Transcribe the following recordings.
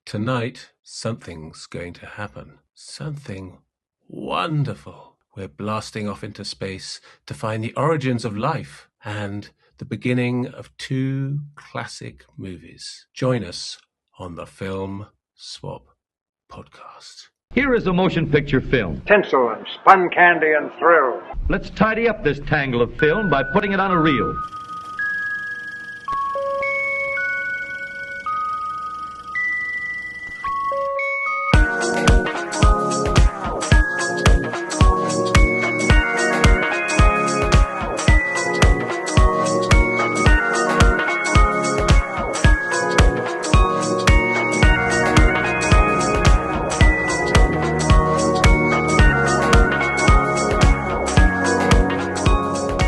Tonight, something's going to happen. Something wonderful. We're blasting off into space to find the origins of life and the beginning of two classic movies. Join us on the Film Swap podcast. Here is a motion picture film. Tinsel and spun candy and thrill. Let's tidy up this tangle of film by putting it on a reel.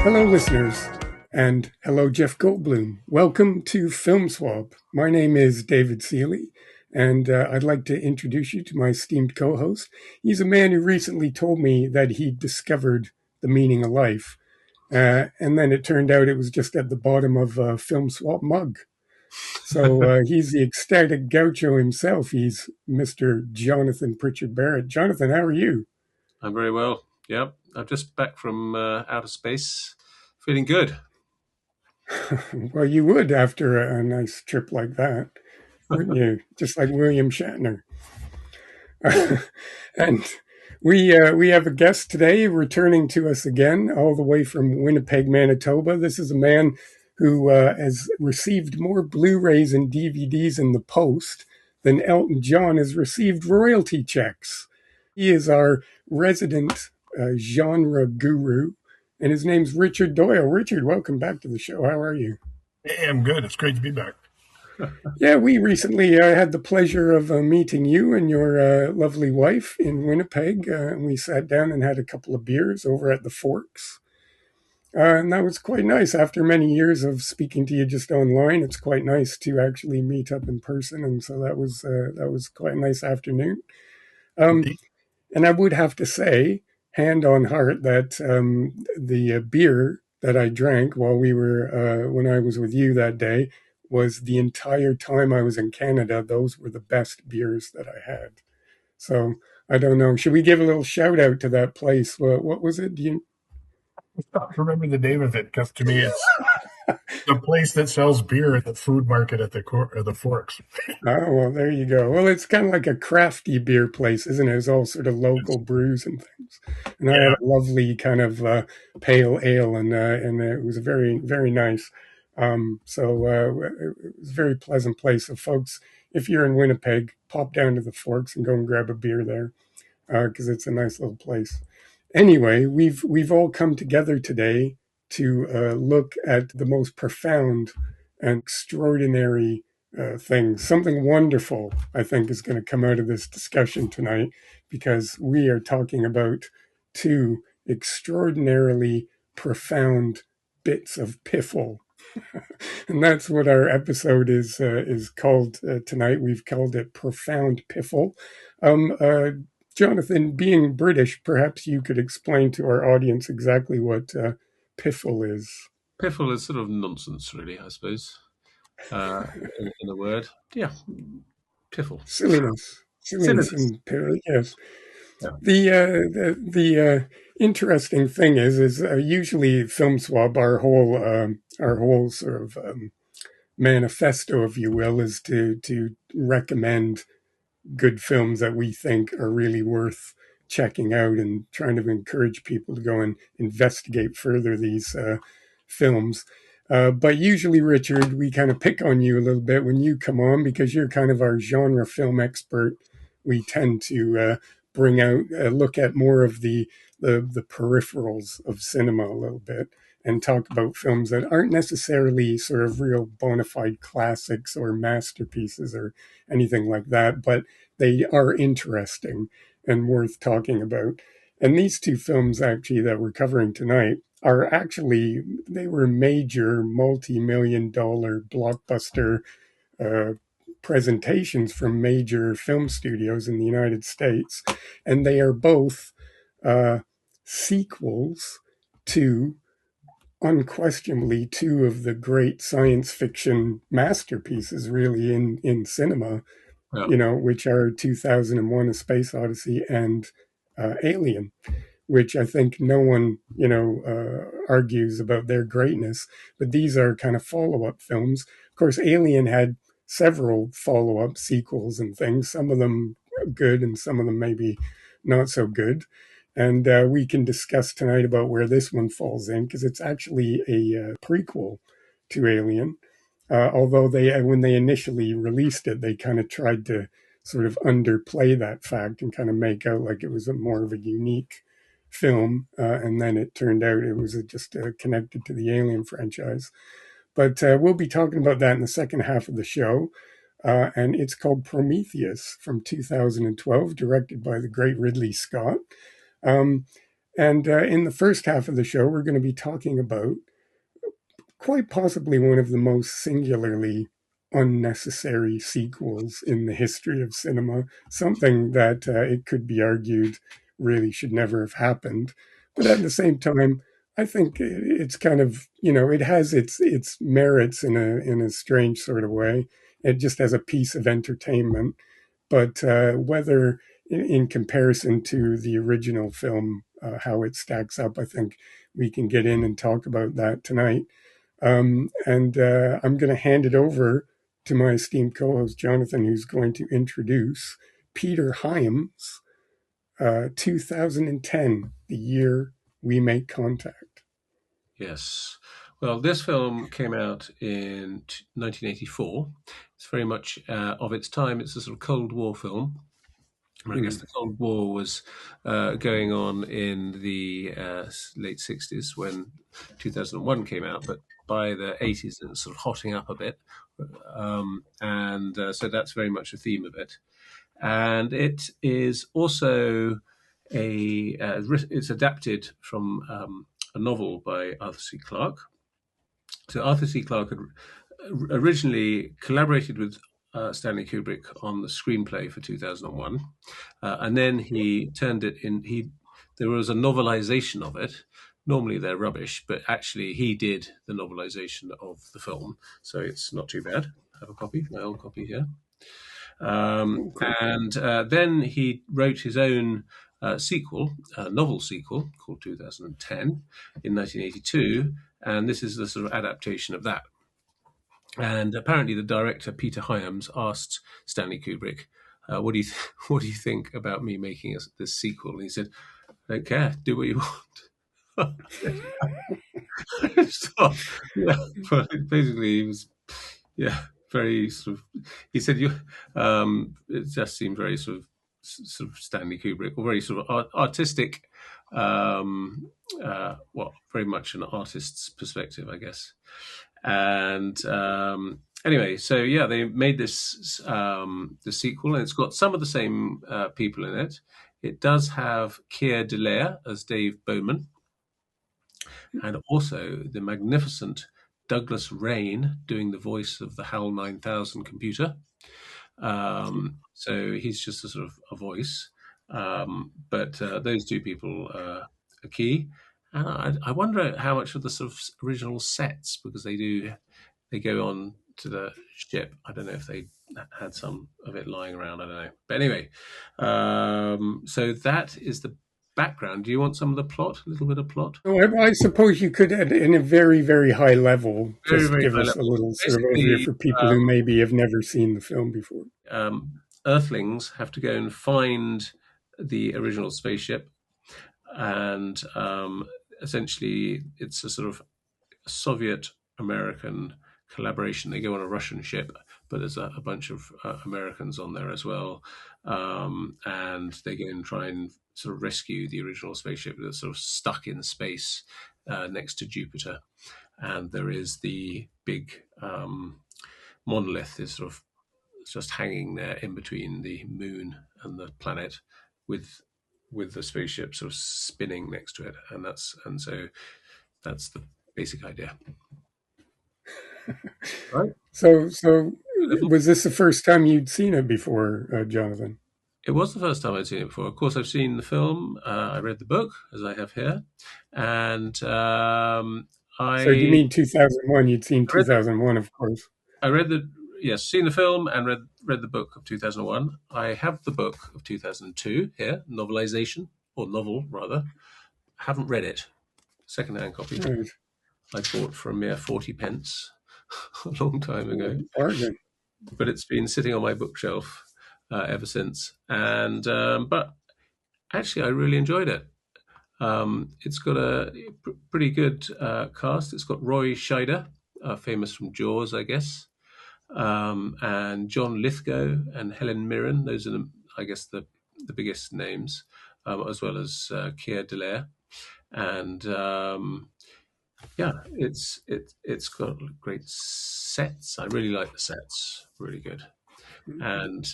Hello, listeners, and hello, Jeff Goldblum. Welcome to Film Swap. My name is David Seeley, and I'd like to introduce you to my esteemed co-host. He's a man who recently told me that he discovered the meaning of life, and then it turned out it was just at the bottom of a Film Swap mug. So he's the ecstatic gaucho himself. He's Mr. Jonathan Pritchard Barrett. Jonathan, how are you? I'm very well. Yep. I'm just back from outer space. Feeling good. Well, you would after a nice trip like that, wouldn't you? Just like William Shatner. And we have a guest today returning to us again, all the way from Winnipeg, Manitoba. This is a man who has received more Blu-rays and DVDs in the post than Elton John has received royalty checks. He is our resident genre guru, and his name's Richard Doyle. Richard, welcome back to the show. How are you? Hey, I'm good. It's great to be back. Yeah, we recently had the pleasure of meeting you and your lovely wife in Winnipeg. And we sat down and had a couple of beers over at the Forks. And that was quite nice. After many years of speaking to you just online, it's quite nice to actually meet up in person. And so that was quite a nice afternoon. And I would have to say, hand on heart, that the beer that I drank while we were when I was with you that day was the entire time I was in Canada. Those were the best beers that I had. So I don't know. Should we give a little shout out to that place? What was it? Do you I don't remember the name of it because to me it's the place that sells beer at the food market at the Forks. Oh, well, there you go. Well, it's kind of like a crafty beer place, isn't it? It's all sort of local brews and things. And I had a lovely kind of pale ale, and it was very, very nice. So it was a very pleasant place. So, folks, if you're in Winnipeg, pop down to the Forks and go and grab a beer there because it's a nice little place. Anyway, we've all come together today to look at the most profound and extraordinary things. Something wonderful, I think, is going to come out of this discussion tonight, because we are talking about two extraordinarily profound bits of piffle. And that's what our episode is called tonight. We've called it Profound Piffle. Jonathan, being British, perhaps you could explain to our audience exactly what piffle is. Piffle is sort of nonsense, really, I suppose, in a word. Yeah, piffle. Silliness. And, yes. Yeah. The interesting thing is usually Film Swap, our whole sort of manifesto, if you will, is to recommend good films that we think are really worth checking out and trying to encourage people to go and investigate further these films. But usually, Richard, we kind of pick on you a little bit when you come on because you're kind of our genre film expert. We tend to bring out, look at more of the peripherals of cinema a little bit and talk about films that aren't necessarily sort of real bona fide classics or masterpieces or anything like that, but they are interesting and worth talking about. And these two films actually that we're covering tonight are actually, they were major multi-million-dollar blockbuster presentations from major film studios in the United States. And they are both sequels to unquestionably two of the great science fiction masterpieces really in cinema, Yeah. which are 2001: A Space Odyssey and Alien, which I think no one, argues about their greatness. But these are kind of follow-up films. Of course, Alien had several follow-up sequels and things. Some of them good, and some of them maybe not so good. And we can discuss tonight about where this one falls in, because it's actually a prequel to Alien. Although when they initially released it, they kind of tried to sort of underplay that fact and kind of make out like it was more of a unique film, and then it turned out it was just connected to the Alien franchise. But we'll be talking about that in the second half of the show. And it's called Prometheus from 2012, directed by the great Ridley Scott. And in the first half of the show, we're going to be talking about quite possibly one of the most singularly unnecessary sequels in the history of cinema, something that it could be argued really should never have happened. But at the same time, I think it's kind of, it has its merits in a strange sort of way. It just as a piece of entertainment. But whether in comparison to the original film, how it stacks up, I think we can get in and talk about that tonight. And I'm going to hand it over to my esteemed co-host, Jonathan, who's going to introduce Peter Hyams, 2010, the year we make contact. Yes. Well, this film came out in 1984. It's very much of its time. It's a sort of Cold War film. I guess the Cold War was going on in the late 60s when 2001 came out, but by the 80s it was sort of hotting up a bit. So that's very much a theme of it. And it is also it's adapted from a novel by Arthur C. Clarke. So Arthur C. Clarke had originally collaborated with Stanley Kubrick on the screenplay for 2001, and then he turned it in. There was a novelization of it. Normally they're rubbish, but actually he did the novelization of the film, so it's not too bad. I have a copy, my old copy here. And then he wrote his own novel sequel called 2010 in 1982, and this is the sort of adaptation of that. And apparently, the director Peter Hyams asked Stanley Kubrick, "What do you think about me making this sequel?" And he said, "I don't care. Do what you want." So, yeah, but basically, he was, very sort of. He said, it just seemed very sort of Stanley Kubrick, or very sort of artistic. Very much an artist's perspective, I guess. And anyway, so yeah, they made this the sequel, and it's got some of the same people in it. It does have Keir Dullea as Dave Bowman, and also the magnificent Douglas Rain doing the voice of the HAL 9000 computer. So he's just a sort of a voice, but those two people are key. And I wonder how much of the sort of original sets, because they go on to the ship. I don't know if they had some of it lying around. I don't know. But anyway, so that is the background. Do you want some of the plot? A little bit of plot? Oh, I suppose you could, in a very, very high level, just give us a little sort of overview for people who maybe have never seen the film before. Earthlings have to go and find the original spaceship, and essentially it's a sort of Soviet-American collaboration. They go on a Russian ship, but there's a bunch of Americans on there as well, and they go and try and sort of rescue the original spaceship that's sort of stuck in space next to Jupiter. And there is the big monolith is sort of just hanging there in between the moon and the planet, with the spaceship sort of spinning next to it, and so that's the basic idea. Right. So was this the first time you'd seen it before, Jonathan? It was the first time I'd seen it before. Of course, I've seen the film. I read the book, as I have here, and So you mean 2001? You'd seen 2001, of course. I read the yes, seen the film and read the book of 2001. I have the book of 2002 here, novelization, or novel rather. Haven't read it. Second-hand copy. Right. I bought for a mere 40 pence a long time ago, Bargain. but it's been sitting on my bookshelf ever since. And but actually, I really enjoyed it. It's got a pretty good cast. It's got Roy Scheider, famous from Jaws, I guess, and John Lithgow and Helen Mirren. Those are, I guess, the biggest names, as well as Keir Dullea. And yeah, it's got great sets. I really like the sets, really good, and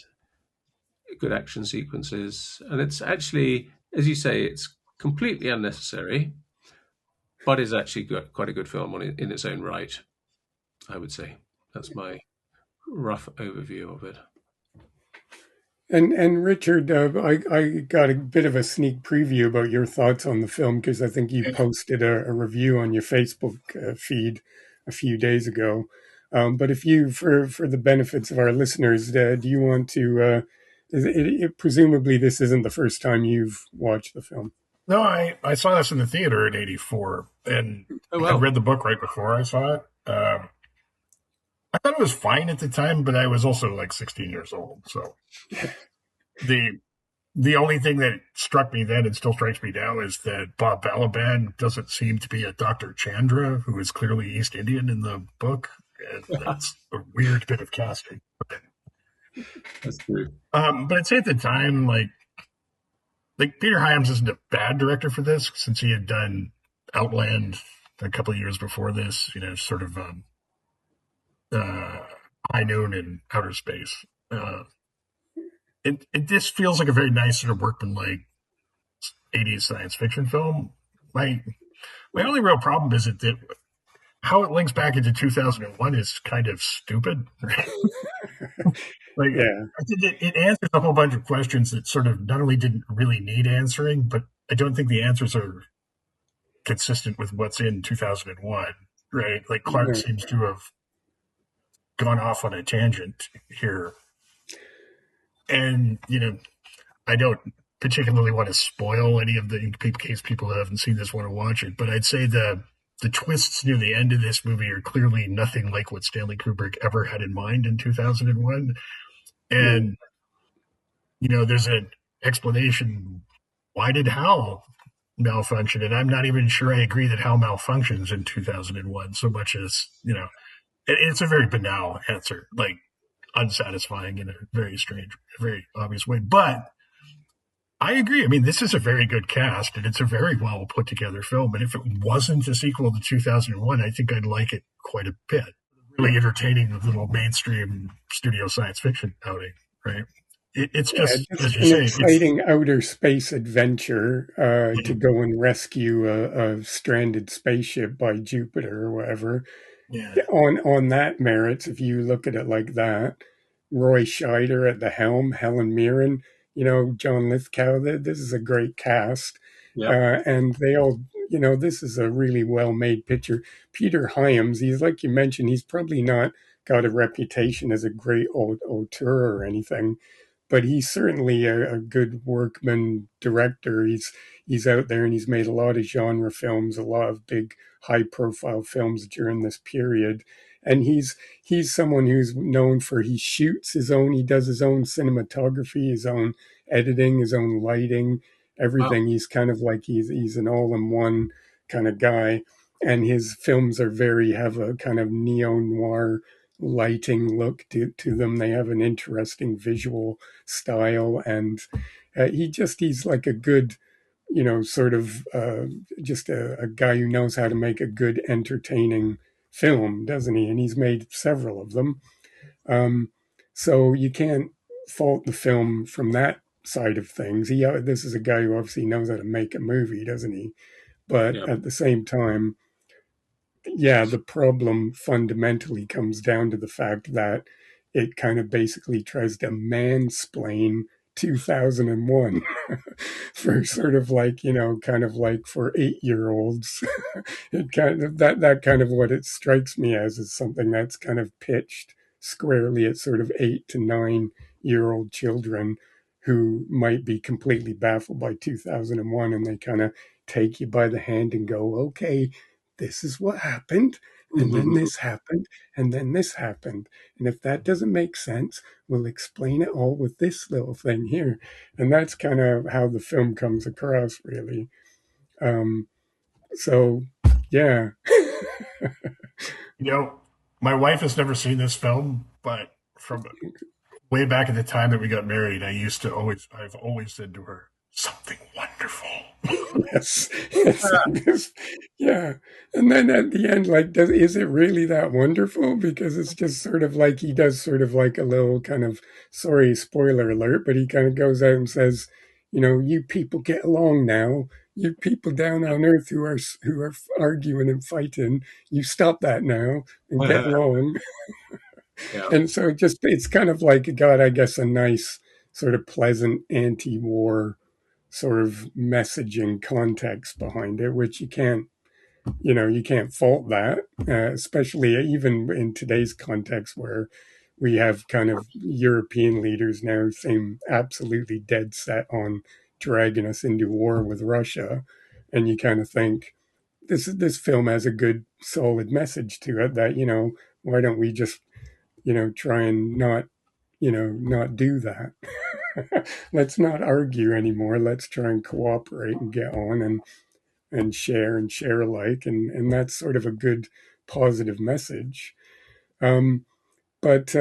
good action sequences. And it's actually, as you say, it's completely unnecessary, but is actually quite a good film in its own right. I would say that's my rough overview of it. And Richard, I got a bit of a sneak preview about your thoughts on the film because I think you posted a review on your Facebook feed a few days ago. But if you, for the benefits of our listeners, do you want to? Presumably, this isn't the first time you've watched the film. No, I saw this in the theater in '84, and I read the book right before I saw it. I thought it was fine at the time, but I was also like 16 years old. So the only thing that struck me then and still strikes me now is that Bob Balaban doesn't seem to be a Dr. Chandra, who is clearly East Indian in the book. And that's a weird bit of casting. That's true. But I'd say at the time, like Peter Hyams isn't a bad director for this, since he had done Outland a couple of years before this, sort of High Noon and Outer Space. It just feels like a very nice sort of workmanlike 80s science fiction film. My only real problem is that how it links back into 2001 is kind of stupid. Right? I think it answers a whole bunch of questions that sort of not only didn't really need answering, but I don't think the answers are consistent with what's in 2001. Right? Like Clark seems to have gone off on a tangent here. And, I don't particularly want to spoil any of the, in case people that haven't seen this want to watch it, but I'd say the twists near the end of this movie are clearly nothing like what Stanley Kubrick ever had in mind in 2001. And, there's an explanation. Why did Hal malfunction? And I'm not even sure I agree that Hal malfunctions in 2001 so much as, it's a very banal answer, like unsatisfying in a very strange, very obvious way. But I agree. I mean, this is a very good cast and it's a very well put together film. And if it wasn't a sequel to 2001, I think I'd like it quite a bit. Really entertaining little mainstream studio science fiction outing, right? It's just as you say, exciting outer space adventure to go and rescue a stranded spaceship by Jupiter or whatever. Yeah. On that merits, if you look at it like that, Roy Scheider at the helm, Helen Mirren, John Lithgow, this is a great cast. Yeah. And they all, this is a really well-made picture. Peter Hyams, he's like you mentioned, he's probably not got a reputation as a great auteur or anything, but he's certainly a good workman director. He's out there and he's made a lot of genre films, a lot of big high-profile films during this period. And he's someone who's known for, he does his own cinematography, his own editing, his own lighting, everything. Wow. He's kind of like, he's an all-in-one kind of guy. And his films have a kind of neo-noir lighting look to them. They have an interesting visual style. And he's like a good, sort of just a guy who knows how to make a good, entertaining film, doesn't he? And he's made several of them. So you can't fault the film from that side of things. This is a guy who obviously knows how to make a movie, doesn't he? But at the same time, the problem fundamentally comes down to the fact that it kind of basically tries to mansplain 2001 for sort of like, kind of like for 8-year-olds. It kind of that kind of what it strikes me as is something that's kind of pitched squarely at sort of 8 to 9 year old children who might be completely baffled by 2001, and they kind of take you by the hand and go, okay, this is what happened, and then this happened, and then this happened. And if that doesn't make sense, we'll explain it all with this little thing here. And that's kind of how the film comes across, really. So, yeah. You know, my wife has never seen this film, but from way back at the time that we got married, I've always said to her, something wonderful. Yes, yes, yeah. And then at the end, like, is it really that wonderful? Because it's just sort of like he does sort of like a little kind of, sorry, spoiler alert, but he kind of goes out and says, you people get along now. You people down on Earth who are arguing and fighting, you stop that now and get along. Yeah. And so it's kind of like got, I guess, a nice sort of pleasant anti-war sort of messaging context behind it, which you can't fault that, especially even in today's context where we have kind of European leaders now who seem absolutely dead set on dragging us into war with Russia. And you kind of think this film has a good solid message to it that, why don't we just, try and not do that. Let's not argue anymore. Let's try and cooperate and get on and share alike. And that's sort of a good positive message. But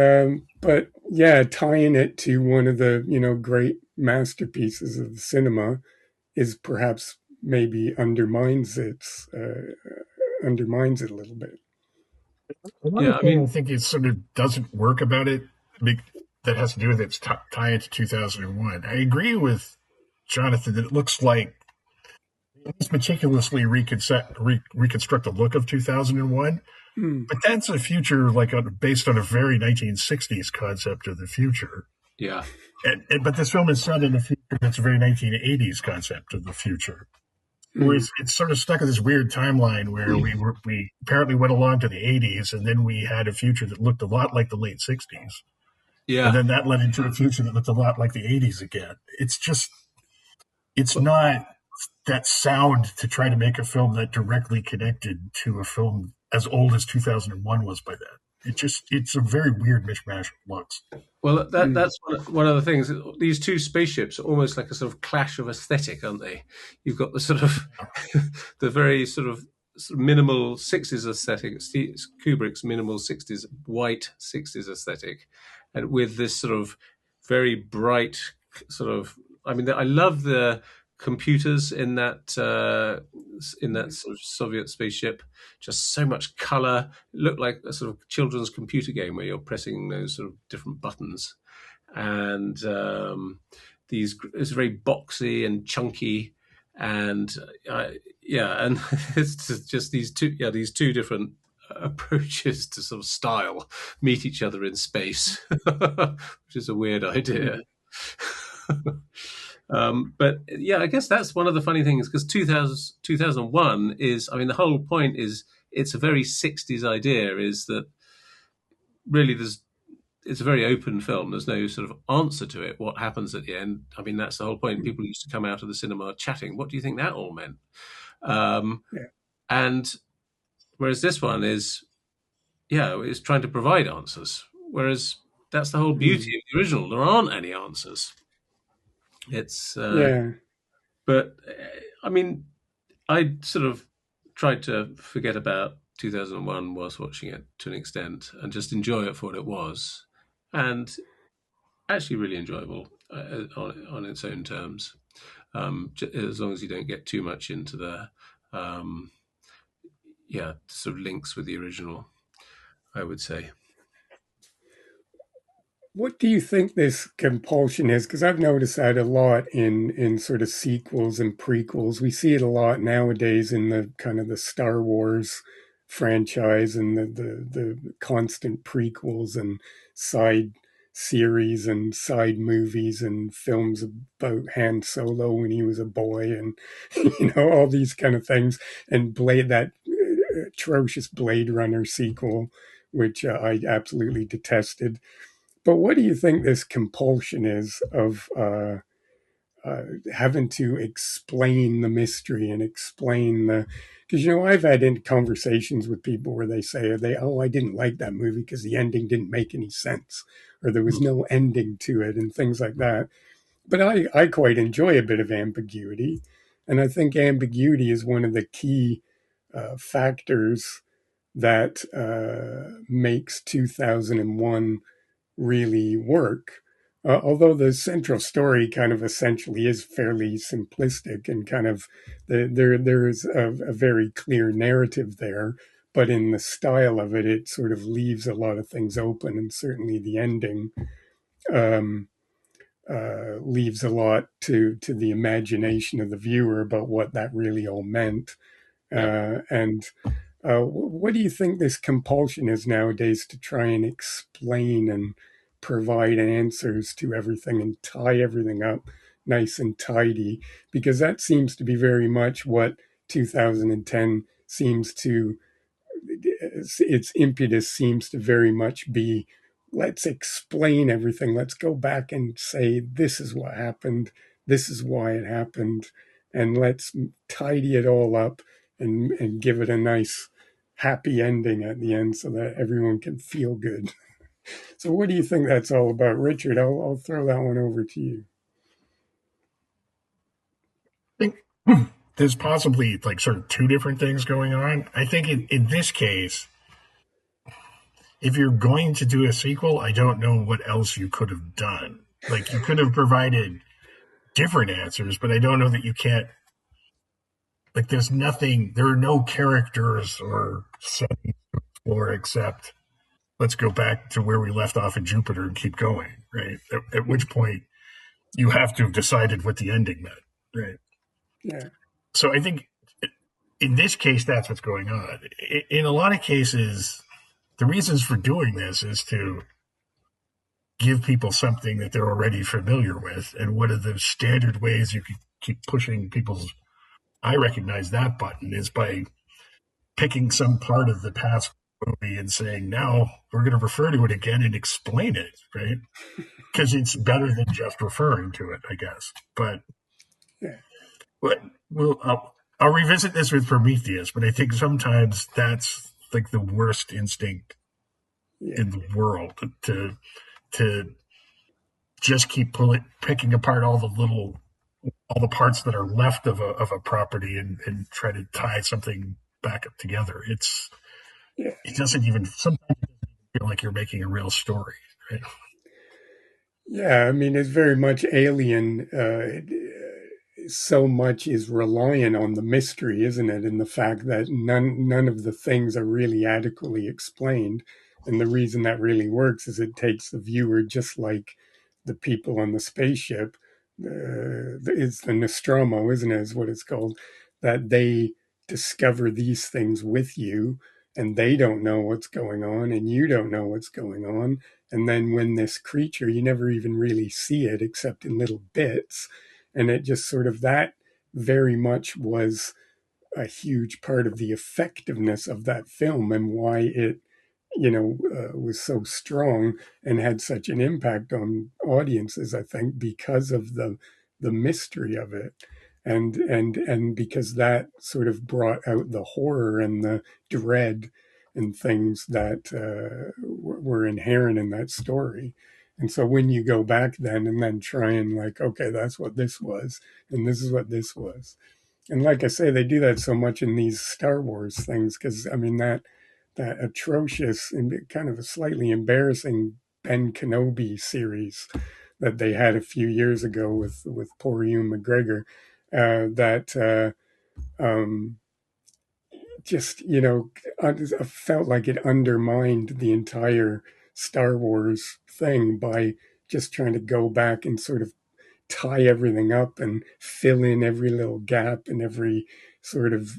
yeah, tying it to one of the, great masterpieces of the cinema is perhaps maybe undermines it a little bit. One Yeah, I thing I mean, think it sort of doesn't work about it that has to do with its tie into 2001. I agree with Jonathan that it looks like it's meticulously reconstruct the look of 2001, Mm. but that's a future based on a very 1960s concept of the future. yeah, But this film is set in a future that's a very 1980s concept of the future. Where it's sort of stuck in this weird timeline where we apparently went along to the 80s, and then we had a future that looked a lot like the late 60s, and yeah. then that led into a future that looked a lot like the 80s again. It's not that sound to try to make a film that directly connected to a film as old as 2001 was by then. It's a very weird mishmash of looks. Well, that's one of the things. These two spaceships are almost like a sort of clash of aesthetic, aren't they? You've got the sort of the very sort of minimal 60s aesthetic, Kubrick's minimal 60s, white 60s aesthetic, and with this sort of very bright sort of. I mean, I love the computers in that sort of Soviet spaceship. Just so much color. It looked like a sort of children's computer game where you're pressing those sort of different buttons, and it's very boxy and chunky, and and it's just these two different approaches to sort of style meet each other in space, which is a weird idea. But yeah, I guess that's one of the funny things because 2001 is, I mean, the whole point is it's a very 60s idea is that really it's a very open film. There's no sort of answer to it. What happens at the end? I mean, that's the whole point. People used to come out of the cinema chatting. What do you think that all meant? Yeah. And whereas this one is trying to provide answers. Whereas that's the whole beauty of the original. There aren't any answers. It's but I mean, I sort of tried to forget about 2001 whilst watching it to an extent and just enjoy it for what it was, and actually really enjoyable on its own terms, as long as you don't get too much into the sort of links with the original, I would say. What do you think this compulsion is? Because I've noticed that a lot in sort of sequels and prequels. We see it a lot nowadays in the kind of the Star Wars franchise and the constant prequels and side series and side movies and films about Han Solo when he was a boy and all these kind of things, and that atrocious Blade Runner sequel which I absolutely detested. But what do you think this compulsion is of having to explain the mystery and explain the, because I've had conversations with people where they say I didn't like that movie because the ending didn't make any sense, or there was no ending to it and things like that. But I quite enjoy a bit of ambiguity, and I think ambiguity is one of the key factors that makes 2001 really work. Although the central story kind of essentially is fairly simplistic and kind of there is a very clear narrative there, but in the style of it, it sort of leaves a lot of things open, and certainly the ending um, leaves a lot to the imagination of the viewer about what that really all meant. And what do you think this compulsion is nowadays to try and explain and provide answers to everything and tie everything up nice and tidy? Because that seems to be very much what 2010 seems to, its impetus seems to very much be, let's explain everything. Let's go back and say, this is what happened. This is why it happened. And let's tidy it all up and give it a nice happy ending at the end so that everyone can feel good. So what do you think that's all about? Richard, I'll throw that one over to you. I think there's possibly like sort of two different things going on. I think in this case, if you're going to do a sequel, I don't know what else you could have done. Like you could have provided different answers, but I don't know that you can't. Like there's nothing, there are no characters or settings to explore except let's go back to where we left off in Jupiter and keep going, right? At which point you have to have decided what the ending meant, right? Yeah. So I think in this case, that's what's going on. In a lot of cases, the reasons for doing this is to give people something that they're already familiar with. And one of the standard ways you can keep pushing people's, I recognize that button, is by picking some part of the past movie and saying, now we're going to refer to it again and explain it, right? Because it's better than just referring to it, I guess. But Yeah. I'll revisit this with Prometheus, but I think sometimes that's like the worst instinct in the world to just keep picking apart all the parts that are left of a property and try to tie something back up together. It doesn't even sometimes feel like you're making a real story, right? Yeah, I mean, it's very much alien. So much is reliant on the mystery, isn't it? And the fact that none of the things are really adequately explained. And the reason that really works is it takes the viewer, just like the people on the spaceship. It's the Nostromo, isn't it? Is what it's called. That they discover these things with you, and they don't know what's going on, and you don't know what's going on. And then when this creature, you never even really see it except in little bits, and it just sort of, that very much was a huge part of the effectiveness of that film and why it was so strong and had such an impact on audiences, I think, because of the mystery of it, and because that sort of brought out the horror and the dread and things that were inherent in that story. And so when you go back then and then try and, like, okay, that's what this was, and this is what this was. And like I say, they do that so much in these Star Wars things, because I mean that atrocious and kind of a slightly embarrassing Ben Kenobi series that they had a few years ago with poor Ewan McGregor, that just I felt like it undermined the entire Star Wars thing by just trying to go back and sort of tie everything up and fill in every little gap and every sort of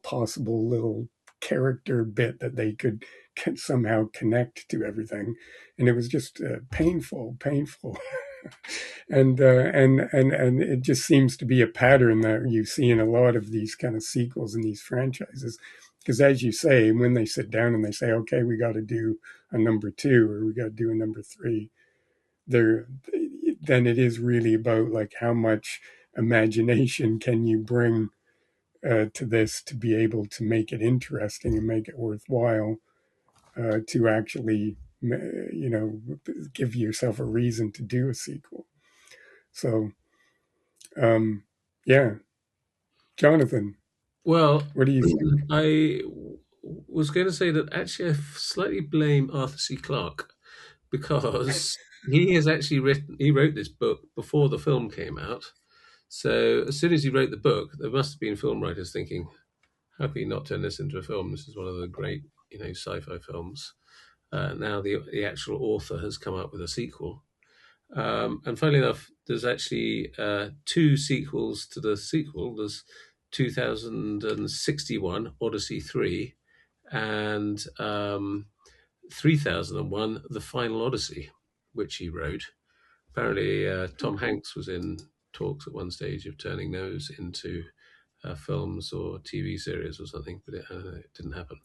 possible little character bit that they could somehow connect to everything. And it was just painful and it just seems to be a pattern that you see in a lot of these kind of sequels and these franchises. because as you say, when they sit down and they say, okay, we got to do a number 2 or we got to do a number 3, there, then it is really about like how much imagination can you bring to this to be able to make it interesting and make it worthwhile, to actually, give yourself a reason to do a sequel. So, um, yeah, Jonathan, Well, what do you think? I was going to say that actually I slightly blame Arthur C. Clarke because he has actually he wrote this book before the film came out. So as soon as he wrote the book, there must have been film writers thinking, how can you not turn this into a film? This is one of the great, sci-fi films. Now the actual author has come up with a sequel. And funnily enough, there's actually 2 sequels to the sequel. There's 2061, Odyssey 3, and 3001, The Final Odyssey, which he wrote. Apparently, Tom Hanks was in talks at one stage of turning those into films or TV series or something, but it didn't happen.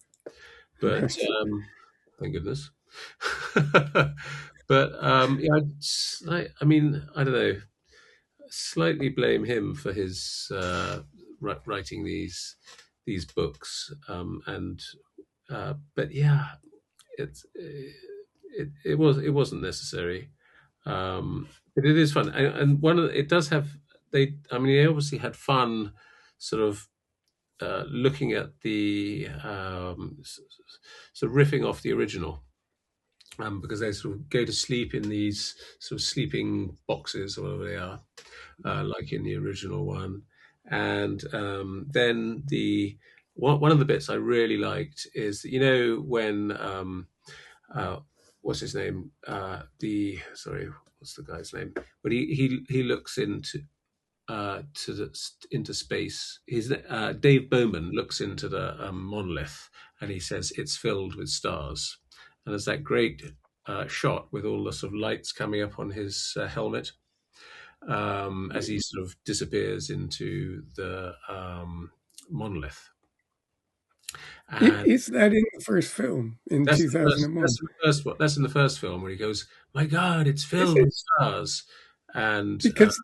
But thank goodness. But yeah, I mean, I don't know. Slightly blame him for his writing these books, and but yeah, it wasn't necessary. But it is fun, and it does have I mean, they obviously had fun, sort of looking at the sort of riffing off the original, because they sort of go to sleep in these sort of sleeping boxes or whatever they are, like in the original one. And then one of the bits I really liked is that, when what's his name? What's the guy's name? But he looks into into space. Dave Bowman looks into the monolith, and he says it's filled with stars. And there's that great shot with all the sort of lights coming up on his helmet, as he sort of disappears into the monolith. And Is that in the first film in 2001? That's in the first film where he goes, "My God, it's filled with stars." And Because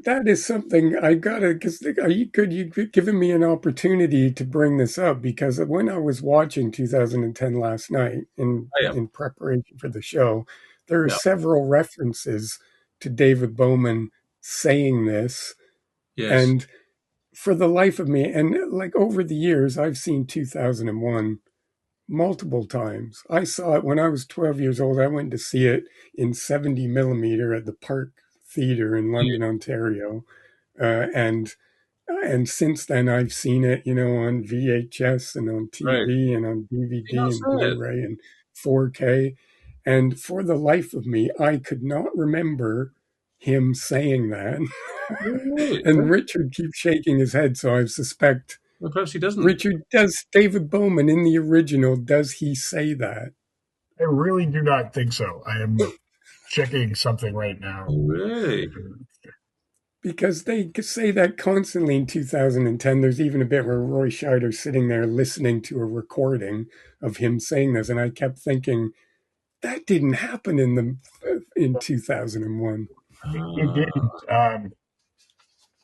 that is something I gotta. Because you've given me an opportunity to bring this up, because when I was watching 2010 last night yeah, in preparation for the show, there are yeah, several references to David Bowman saying this, yes, and for the life of me, and like over the years, I've seen 2001 multiple times. I saw it when I was 12 years old. I went to see it in 70 millimeter at the Park Theatre in London, Ontario. And since then, I've seen it, on VHS and on right. TV and on You're not DVD and sad. Blu-ray and 4K. And for the life of me, I could not remember him saying that. Really? And Richard keeps shaking his head, so I suspect. Well, perhaps he doesn't. Richard, does David Bowman in the original, does he say that? I really do not think so. I am checking something right now. Oh, really? Because they say that constantly in 2010. There's even a bit where Roy Scheider's sitting there listening to a recording of him saying this, and I kept thinking that didn't happen in 2001. It didn't.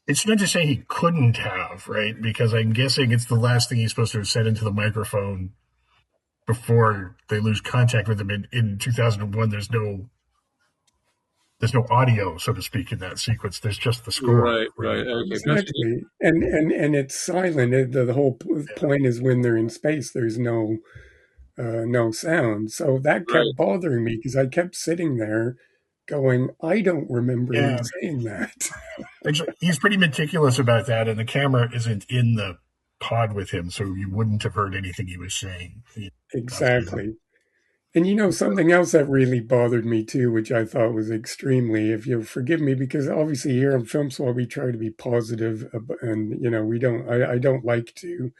It's not to say he couldn't have, right? Because I'm guessing it's the last thing he's supposed to have said into the microphone before they lose contact with him. In 2001, there's no audio, so to speak, in that sequence. There's just the score. Right. Okay. Exactly, and it's silent. The whole point is when they're in space, there's no sound. So that Right. kept bothering me because I kept sitting there going, I don't remember him Yeah. saying that. Actually, he's pretty meticulous about that, and the camera isn't in the pod with him, so you wouldn't have heard anything he was saying. Exactly. And something else that really bothered me too, which I thought was extremely, if you'll forgive me, because obviously here on Film Swap we try to be positive, and we don't. I don't like to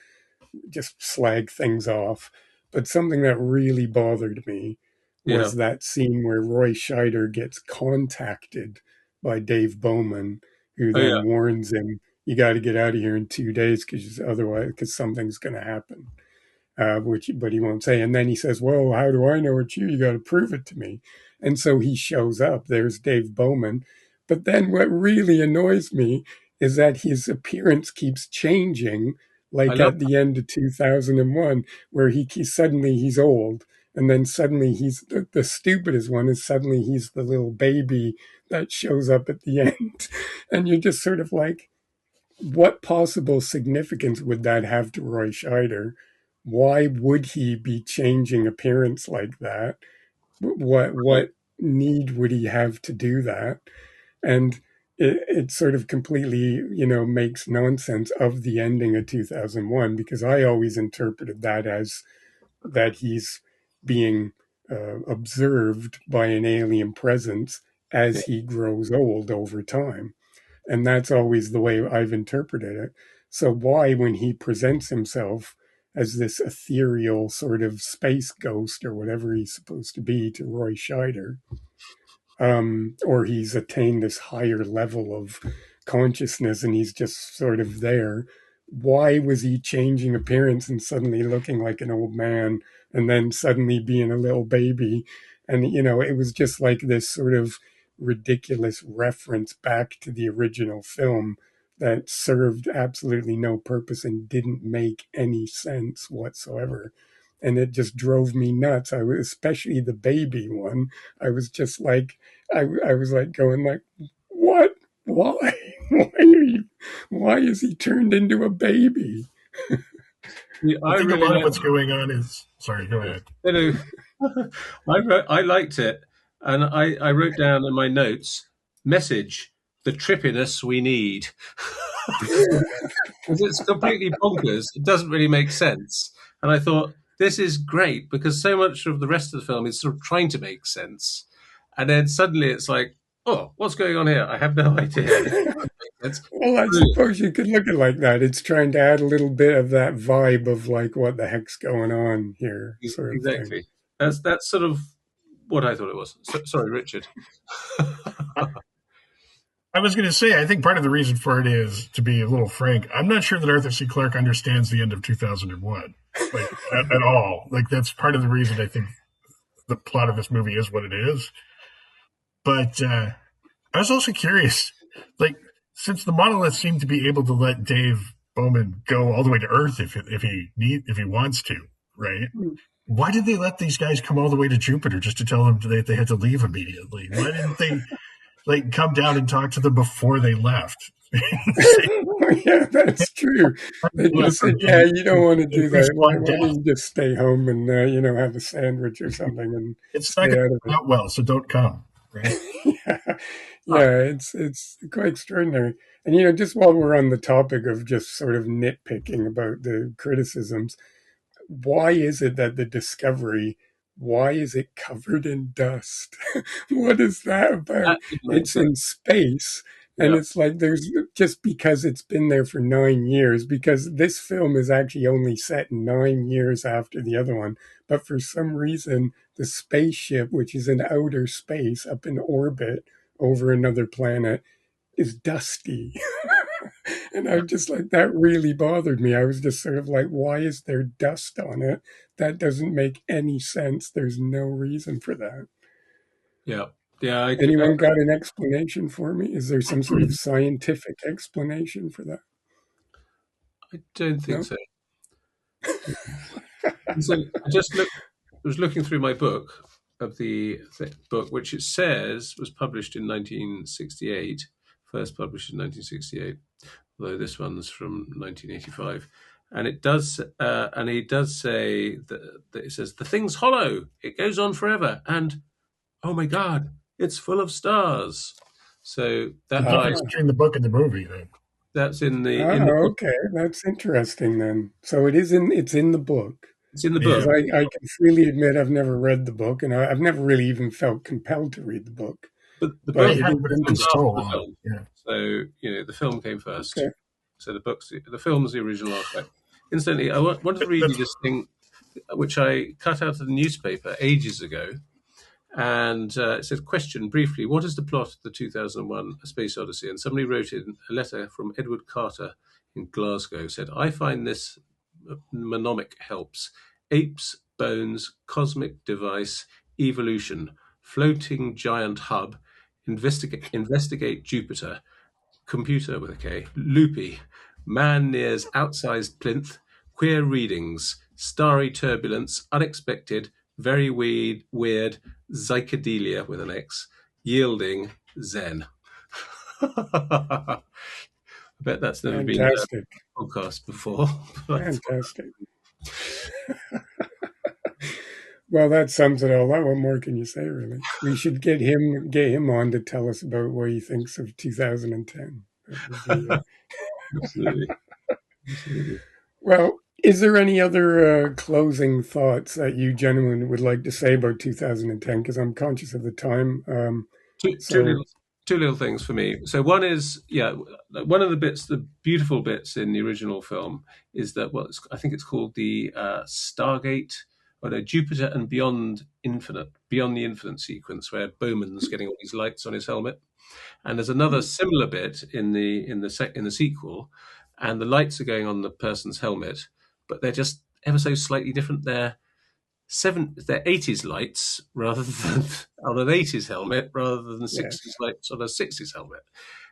just slag things off, but something that really bothered me Yeah. was that scene where Roy Scheider gets contacted by Dave Bowman, who Oh, yeah. then warns him, "You got to get out of here in 2 days, because otherwise, because something's going to happen." but he won't say. And then he says, "Well, how do I know it's you? You got to prove it to me." And so he shows up. There's Dave Bowman. But then what really annoys me is that his appearance keeps changing, I like love at the end of 2001, where suddenly he's old. And then suddenly he's the stupidest one is suddenly he's the little baby that shows up at the end. And you're just sort of like, what possible significance would that have to Roy Scheider? Why would he be changing appearance like that? What need would he have to do that? And it sort of completely, makes nonsense of the ending of 2001, because I always interpreted that as that he's being observed by an alien presence as it. he grows old over time. And that's always the way I've interpreted it. So why, when he presents himself as this ethereal sort of space ghost or whatever he's supposed to be to Roy Scheider, or he's attained this higher level of consciousness and he's just sort of there. Why was he changing appearance and suddenly looking like an old man and then suddenly being a little baby? And, it was just like this sort of ridiculous reference back to the original film that served absolutely no purpose and didn't make any sense whatsoever. And it just drove me nuts. Especially the baby one. I was just like, I was like going like, what? Why? Why is he turned into a baby? Yeah, I think a really lot of like what's going on is. Sorry, go ahead. I liked it, and I wrote down in my notes, message, the trippiness we need. Because it's completely bonkers. It doesn't really make sense. And I thought, this is great, because so much of the rest of the film is sort of trying to make sense. And then suddenly it's like, oh, what's going on here? I have no idea. It's Well, I brilliant. suppose you could look at it like that. It's trying to add a little bit of that vibe of like, what the heck's going on here, sort of thing. Exactly. That's sort of what I thought it was. Sorry, Richard. I was going to say, I think part of the reason for it is, to be a little frank, I'm not sure that Arthur C. Clarke understands the end of 2001, like at all. Like that's part of the reason I think the plot of this movie is what it is. But I was also curious, like since the monolith seemed to be able to let Dave Bowman go all the way to Earth if he wants to, right? Why did they let these guys come all the way to Jupiter just to tell them that they had to leave immediately? Why didn't they like come down and talk to them before they left? Yeah, that's true. They just said, "Yeah, you don't want to do that. Why don't you just stay home and have a sandwich or something and It's not stay going out to of come out well, so don't come. Right? yeah, it's quite extraordinary. And just while we're on the topic of just sort of nitpicking about the criticisms, why is it that the Discovery, why is it covered in dust? What is that about? That didn't make It's sense. in space. And Yeah. it's like there's just because it's been there for 9 years, because this film is actually only set 9 years after the other one. But for some reason, the spaceship, which is in outer space up in orbit over another planet, is dusty. And I'm just like, that really bothered me. I was just sort of like, why is there dust on it? That doesn't make any sense. There's no reason for that. Yeah. Yeah. Anyone got an explanation for me? Is there some sort of scientific explanation for that? I don't think No? so. So I was looking through my book of the book, which it says was published in 1968, first published in 1968, although this one's from 1985. And it does, and he does say that it says, the thing's hollow, it goes on forever. And oh my God, it's full of stars. So The that difference ties, between the book and the movie, then. that's in the Oh, book. okay. That's interesting then. So it's in the book. It's in the Yeah. book. Because I can freely admit I've never read the book, and I've never really even felt compelled to read the book. But the But book I it have, is but it's been comes so after the long. film. Yeah. So, the film came first. okay. So the film's the original artifact. Incidentally, I wanted to read you this thing, which I cut out of the newspaper ages ago. And it said, question briefly, what is the plot of the 2001 A Space Odyssey? And somebody wrote in a letter from Edward Carter in Glasgow, said, I find this mnemonic helps. Apes, bones, cosmic device, evolution, floating giant hub, investigate Jupiter, computer with a K, loopy, man nears outsized plinth, queer readings, starry turbulence, unexpected, very weird, psychedelia with an X, yielding, zen. I bet that's never been Fantastic. a podcast before. Fantastic. Well, that sums it all up. What more can you say, really? We should get him on to tell us about what he thinks of 2010. That would be, Absolutely. Absolutely. well, is there any other closing thoughts that you gentlemen would like to say about 2010? Because I'm conscious of the time. Two, two So, little two little things for me. So one is, one of the bits, the beautiful bits in the original film is that I think it's called the Stargate, or no, Jupiter and Beyond the Infinite sequence, where Bowman's getting all these lights on his helmet, and there's another similar bit in the sequel, and the lights are going on the person's helmet, but they're just ever so slightly different. They're 80s lights rather than on an 80s helmet, rather than yes, 60s lights on a 60s helmet.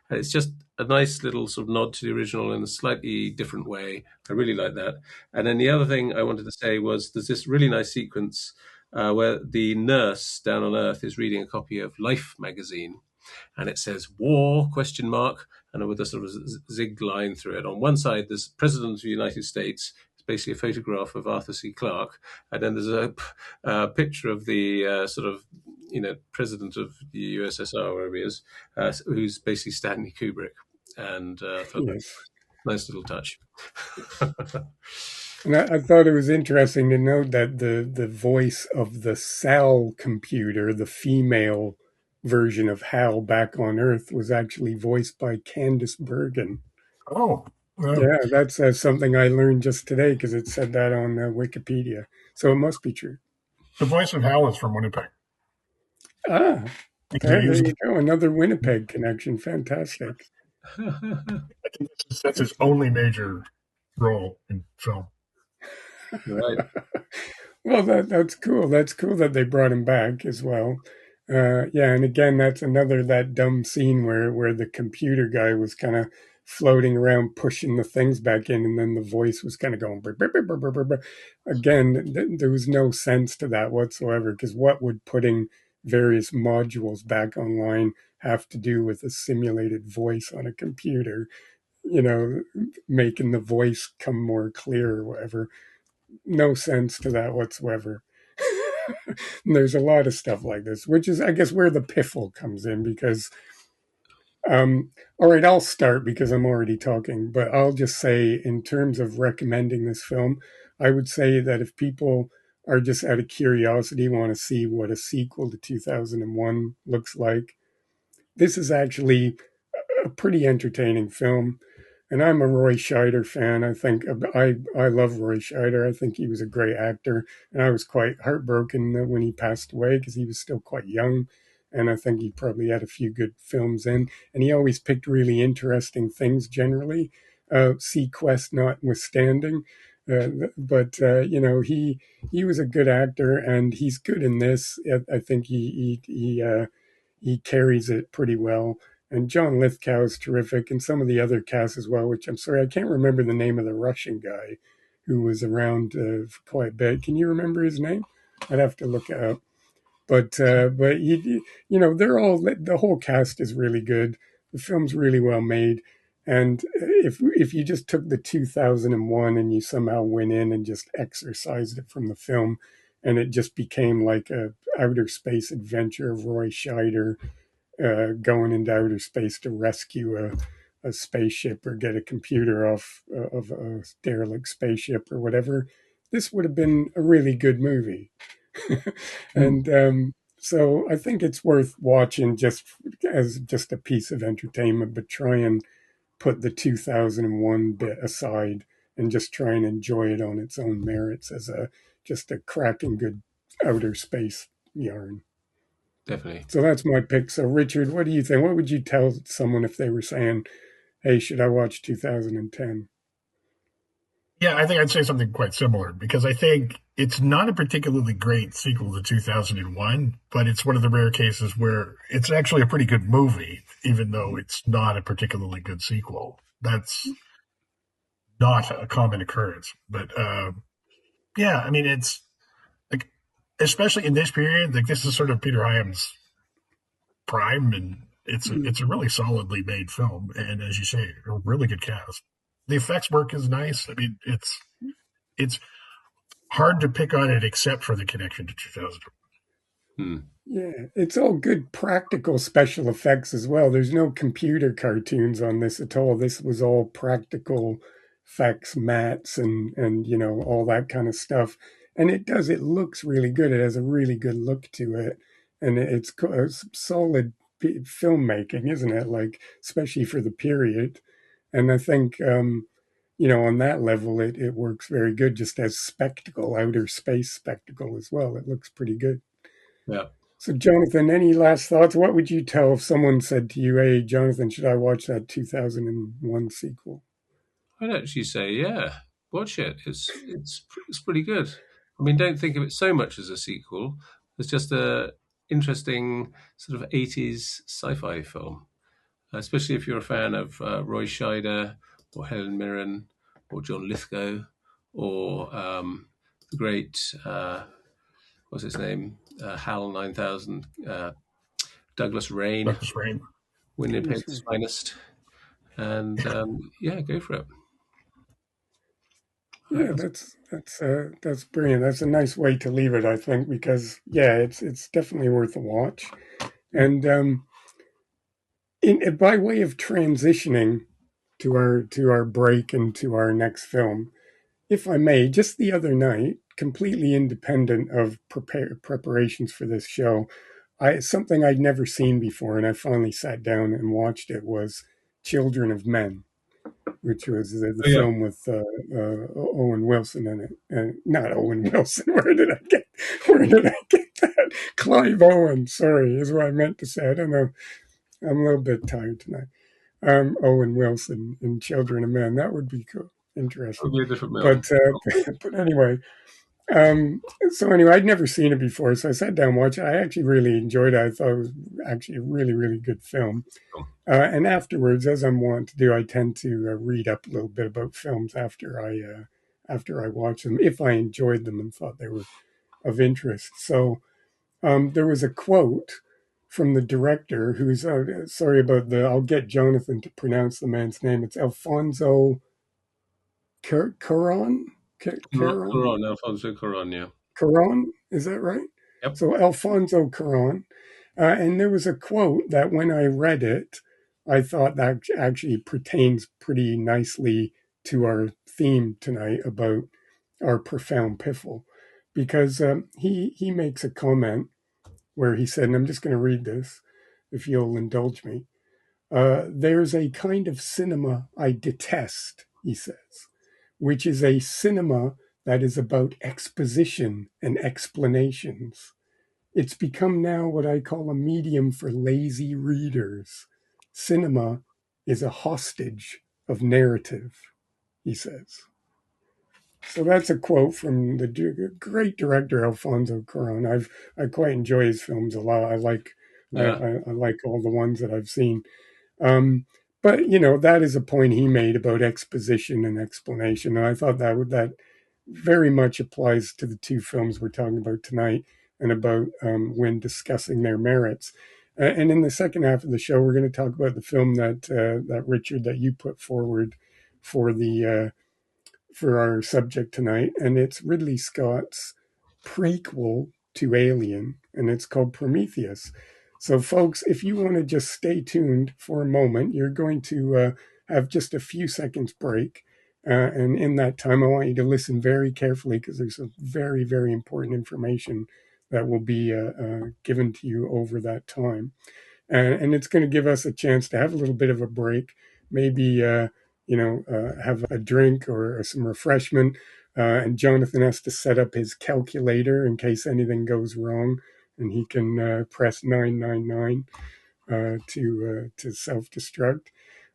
And it's just a nice little sort of nod to the original in a slightly different way. I really like that. And then the other thing I wanted to say was there's this really nice sequence where the nurse down on Earth is reading a copy of Life magazine, and it says "War?" question mark, and with a sort of zig line through it. On one side, there's President of the United States. It's basically a photograph of Arthur C. Clarke, and then there's a picture of the sort of President of the USSR, wherever he is, who's basically Stanley Kubrick, and I thought that yes. was a nice little touch. And I thought it was interesting to note that the voice of the Cell computer, the female version of Hal back on Earth, was actually voiced by Candice Bergen. Oh, well, Yeah, that's something I learned just today because it said that on Wikipedia. So it must be true. the voice of Hal is from Winnipeg. Ah, Because there you go. Another Winnipeg connection. Fantastic. I think that's his only major role in film. Right. Well, that's cool. That's cool that they brought him back as well. Yeah, and again, that's another that dumb scene where the computer guy was kind of floating around, pushing the things back in, and then the voice was kind of going. Brr, brr, brr, brr, brr, brr. Again, there was no sense to that whatsoever. Because what would putting various modules back online have to do with a simulated voice on a computer? Making the voice come more clear or whatever. No sense to that whatsoever. There's a lot of stuff like this, which is, I guess, where the piffle comes in. Because, all right, I'll start because I'm already talking, but I'll just say, in terms of recommending this film, I would say that if people are just out of curiosity, want to see what a sequel to 2001 looks like, this is actually a pretty entertaining film. And I'm a Roy Scheider fan. I think I love Roy Scheider. I think he was a great actor, and I was quite heartbroken when he passed away because he was still quite young, and I think he probably had a few good films in. And he always picked really interesting things. Generally, Sequest notwithstanding, but he was a good actor, and he's good in this. I think he carries it pretty well. And John Lithgow is terrific, and some of the other cast as well, which I'm sorry, I can't remember the name of the Russian guy who was around for quite a bit. Can you remember his name? I'd have to look it up. But they're all, the whole cast is really good. The film's really well made. And if you just took the 2001 and you somehow went in and just exercised it from the film, and it just became like a outer space adventure of Roy Scheider going into outer space to rescue a spaceship or get a computer off of a derelict spaceship or whatever, this would have been a really good movie. And so I think it's worth watching just as just a piece of entertainment, but try and put the 2001 bit aside and just try and enjoy it on its own merits as just a cracking good outer space yarn. Definitely. So that's my pick. So Richard, what do you think? What would you tell someone if they were saying, "Hey, should I watch 2010?" Yeah, I think I'd say something quite similar because I think it's not a particularly great sequel to 2001, but it's one of the rare cases where it's actually a pretty good movie, even though it's not a particularly good sequel. That's not a common occurrence. But yeah, I mean, it's like, especially in this period, like this is sort of Peter Hyams' prime, and it's a really solidly made film, and as you say, a really good cast. The effects work is nice. I mean, it's hard to pick on it except for the connection to 2000. Hmm. Yeah, it's all good practical special effects as well. There's no computer cartoons on this at all. This was all practical effects, mats, and all that kind of stuff. And it looks really good. It has a really good look to it, and it's solid filmmaking, isn't it? Like especially for the period. And I think on that level, it works very good, just as spectacle, outer space spectacle as well. It looks pretty good. Yeah. So, Jonathan, any last thoughts? What would you tell if someone said to you, "Hey, Jonathan, should I watch that 2001 sequel?" I'd actually say, yeah, watch it. It's pretty good. I mean, don't think of it so much as a sequel. It's just a interesting sort of 80s sci-fi film, especially if you're a fan of Roy Scheider or Helen Mirren or John Lithgow or the great what's his name, Hal 9000, Douglas Rain, Douglas Rain. Winnipeg's finest, and yeah, go for it. Yeah, that's brilliant. That's a nice way to leave it, I think, because yeah, it's definitely worth a watch. And by way of transitioning to our break and to our next film, if I may, just the other night, completely independent of preparations for this show, something I'd never seen before, and I finally sat down and watched it, was Children of Men, which was the Oh, yeah. film with Owen Wilson in it. And not Owen Wilson. Where did I get that? Clive Owen. Sorry, is what I meant to say. I don't know. I'm a little bit tired tonight. Owen Wilson in Children of Men. That would be cool. Interesting. Probably a different film. But anyway, so anyway, I'd never seen it before, so I sat down and watched it. I actually really enjoyed it. I thought it was actually a really, really good film. And afterwards, as I'm wont to do, I tend to read up a little bit about films after I watch them, if I enjoyed them and thought they were of interest. So there was a quote from the director, who's sorry about I'll get Jonathan to pronounce the man's name. It's Alfonso Cuarón. Cuarón, Alfonso Cuarón, yeah. Cuarón, is that right? Yep. So Alfonso Cuarón. And there was a quote that when I read it, I thought that actually pertains pretty nicely to our theme tonight about our profound piffle, because he makes a comment where he said, and I'm just going to read this, if you'll indulge me. There's a kind of cinema I detest, he says, which is a cinema that is about exposition and explanations. It's become now what I call a medium for lazy readers. Cinema is a hostage of narrative, he says. So that's a quote from the great director Alfonso Cuarón. I quite enjoy his films a lot. I like I like all the ones that I've seen. But that is a point he made about exposition and explanation, and I thought that very much applies to the two films we're talking about tonight, and about when discussing their merits. And in the second half of the show, we're going to talk about the film that Richard, that you put forward for the for our subject tonight, and it's Ridley Scott's prequel to Alien, and it's called Prometheus. So, folks, if you want to just stay tuned for a moment, you're going to have just a few seconds break. And in that time, I want you to listen very carefully, because there's some very, very important information that will be given to you over that time. And it's going to give us a chance to have a little bit of a break, maybe, have a drink or some refreshment. And Jonathan has to set up his calculator in case anything goes wrong, and he can press 999 to self-destruct.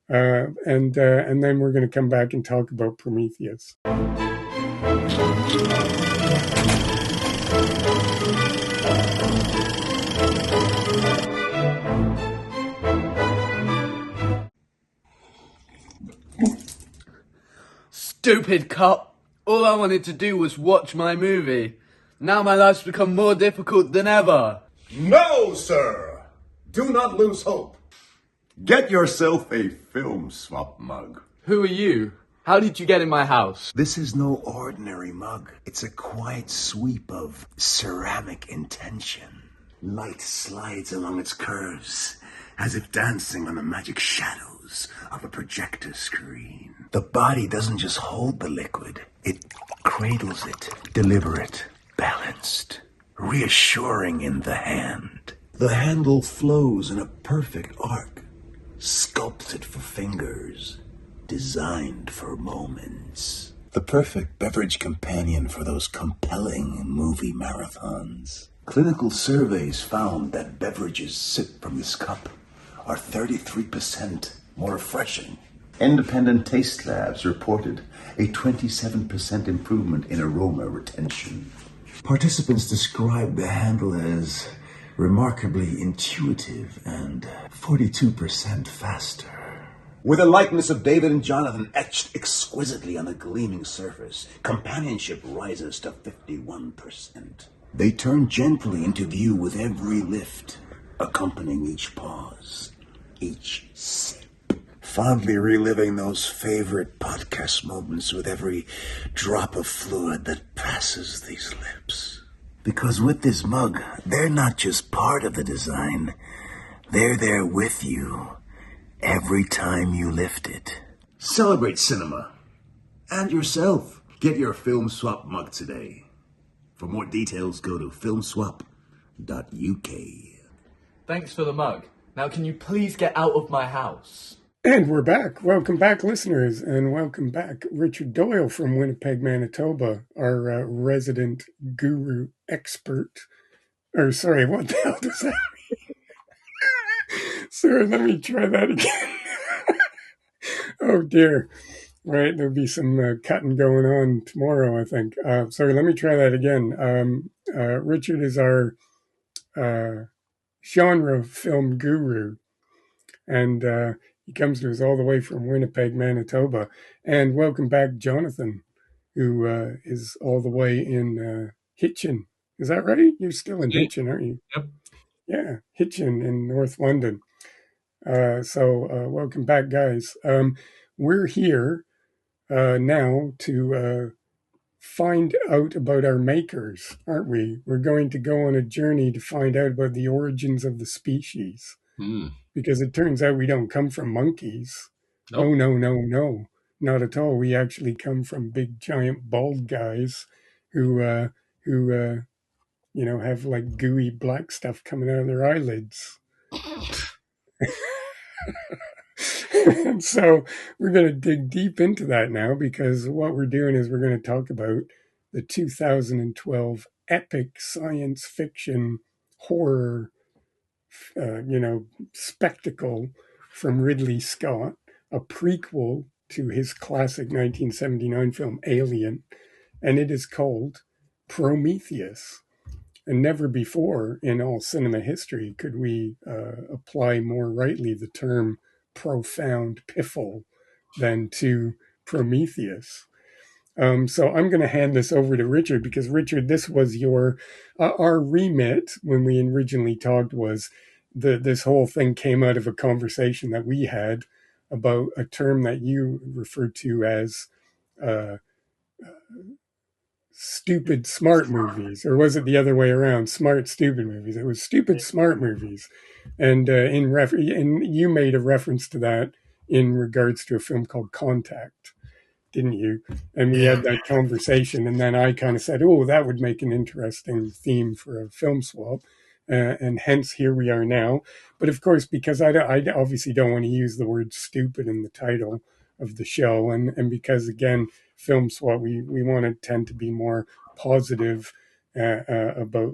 And then we're going to come back and talk about Prometheus. Stupid cop. All I wanted to do was watch my movie. Now my life's become more difficult than ever. No, sir! Do not lose hope. Get yourself a film swap mug. Who are you? How did you get in my house? This is no ordinary mug. It's a quiet sweep of ceramic intention. Light slides along its curves, as if dancing on the magic shadows of a projector screen. The body doesn't just hold the liquid, it cradles it, deliberate, balanced, reassuring in the hand. The handle flows in a perfect arc, sculpted for fingers, designed for moments. The perfect beverage companion for those compelling movie marathons. Clinical surveys found that beverages sipped from this cup are 33% more refreshing. Independent taste labs reported a 27% improvement in aroma retention. Participants described the handle as remarkably intuitive and 42% faster. With a likeness of David and Jonathan etched exquisitely on a gleaming surface, companionship rises to 51%. They turn gently into view with every lift, accompanying each pause, each sip. Fondly reliving those favorite podcast moments with every drop of fluid that passes these lips. Because with this mug, they're not just part of the design, they're there with you every time you lift it. Celebrate cinema and yourself. Get your Film Swap mug today. For more details, go to filmswap.uk. Thanks for the mug. Now can you please get out of my house? And we're back. Welcome back, listeners, and welcome back, Richard Doyle from Winnipeg, Manitoba, our resident guru expert. Or, sorry, what the hell does that mean? Sorry, let me try that again. Oh, dear. Right, there'll be some cutting going on tomorrow, I think. Sorry, let me try that again. Richard is our genre film guru, and he comes to us all the way from Winnipeg, Manitoba. And welcome back, Jonathan, who is all the way in Hitchin. Is that right? You're still in Hitchin, aren't you? Yep. Yeah, Hitchin in North London. So welcome back, guys. We're here now to find out about our makers, aren't we? We're going to go on a journey to find out about the origins of the species. Because it turns out we don't come from monkeys. Nope. Oh, no. Not at all. We actually come from big, giant, bald guys who have like gooey black stuff coming out of their eyelids. And so we're going to dig deep into that now, because what we're doing is we're going to talk about the 2012 epic science fiction horror spectacle from Ridley Scott, a prequel to his classic 1979 film Alien, and it is called Prometheus. And never before in all cinema history could we apply more rightly the term profound piffle than to Prometheus. So I'm going to hand this over to Richard, because Richard, this was our remit when we originally talked. Was this whole thing came out of a conversation that we had about a term that you referred to as stupid smart movies, or was it the other way around? Smart stupid movies. It was stupid smart movies, and and you made a reference to that in regards to a film called Contact, didn't you? And we had that conversation, and then I kind of said, oh, that would make an interesting theme for a film swap. And hence here we are now. But of course, because I obviously don't want to use the word stupid in the title of the show, and because, again, film swap, we want to tend to be more positive about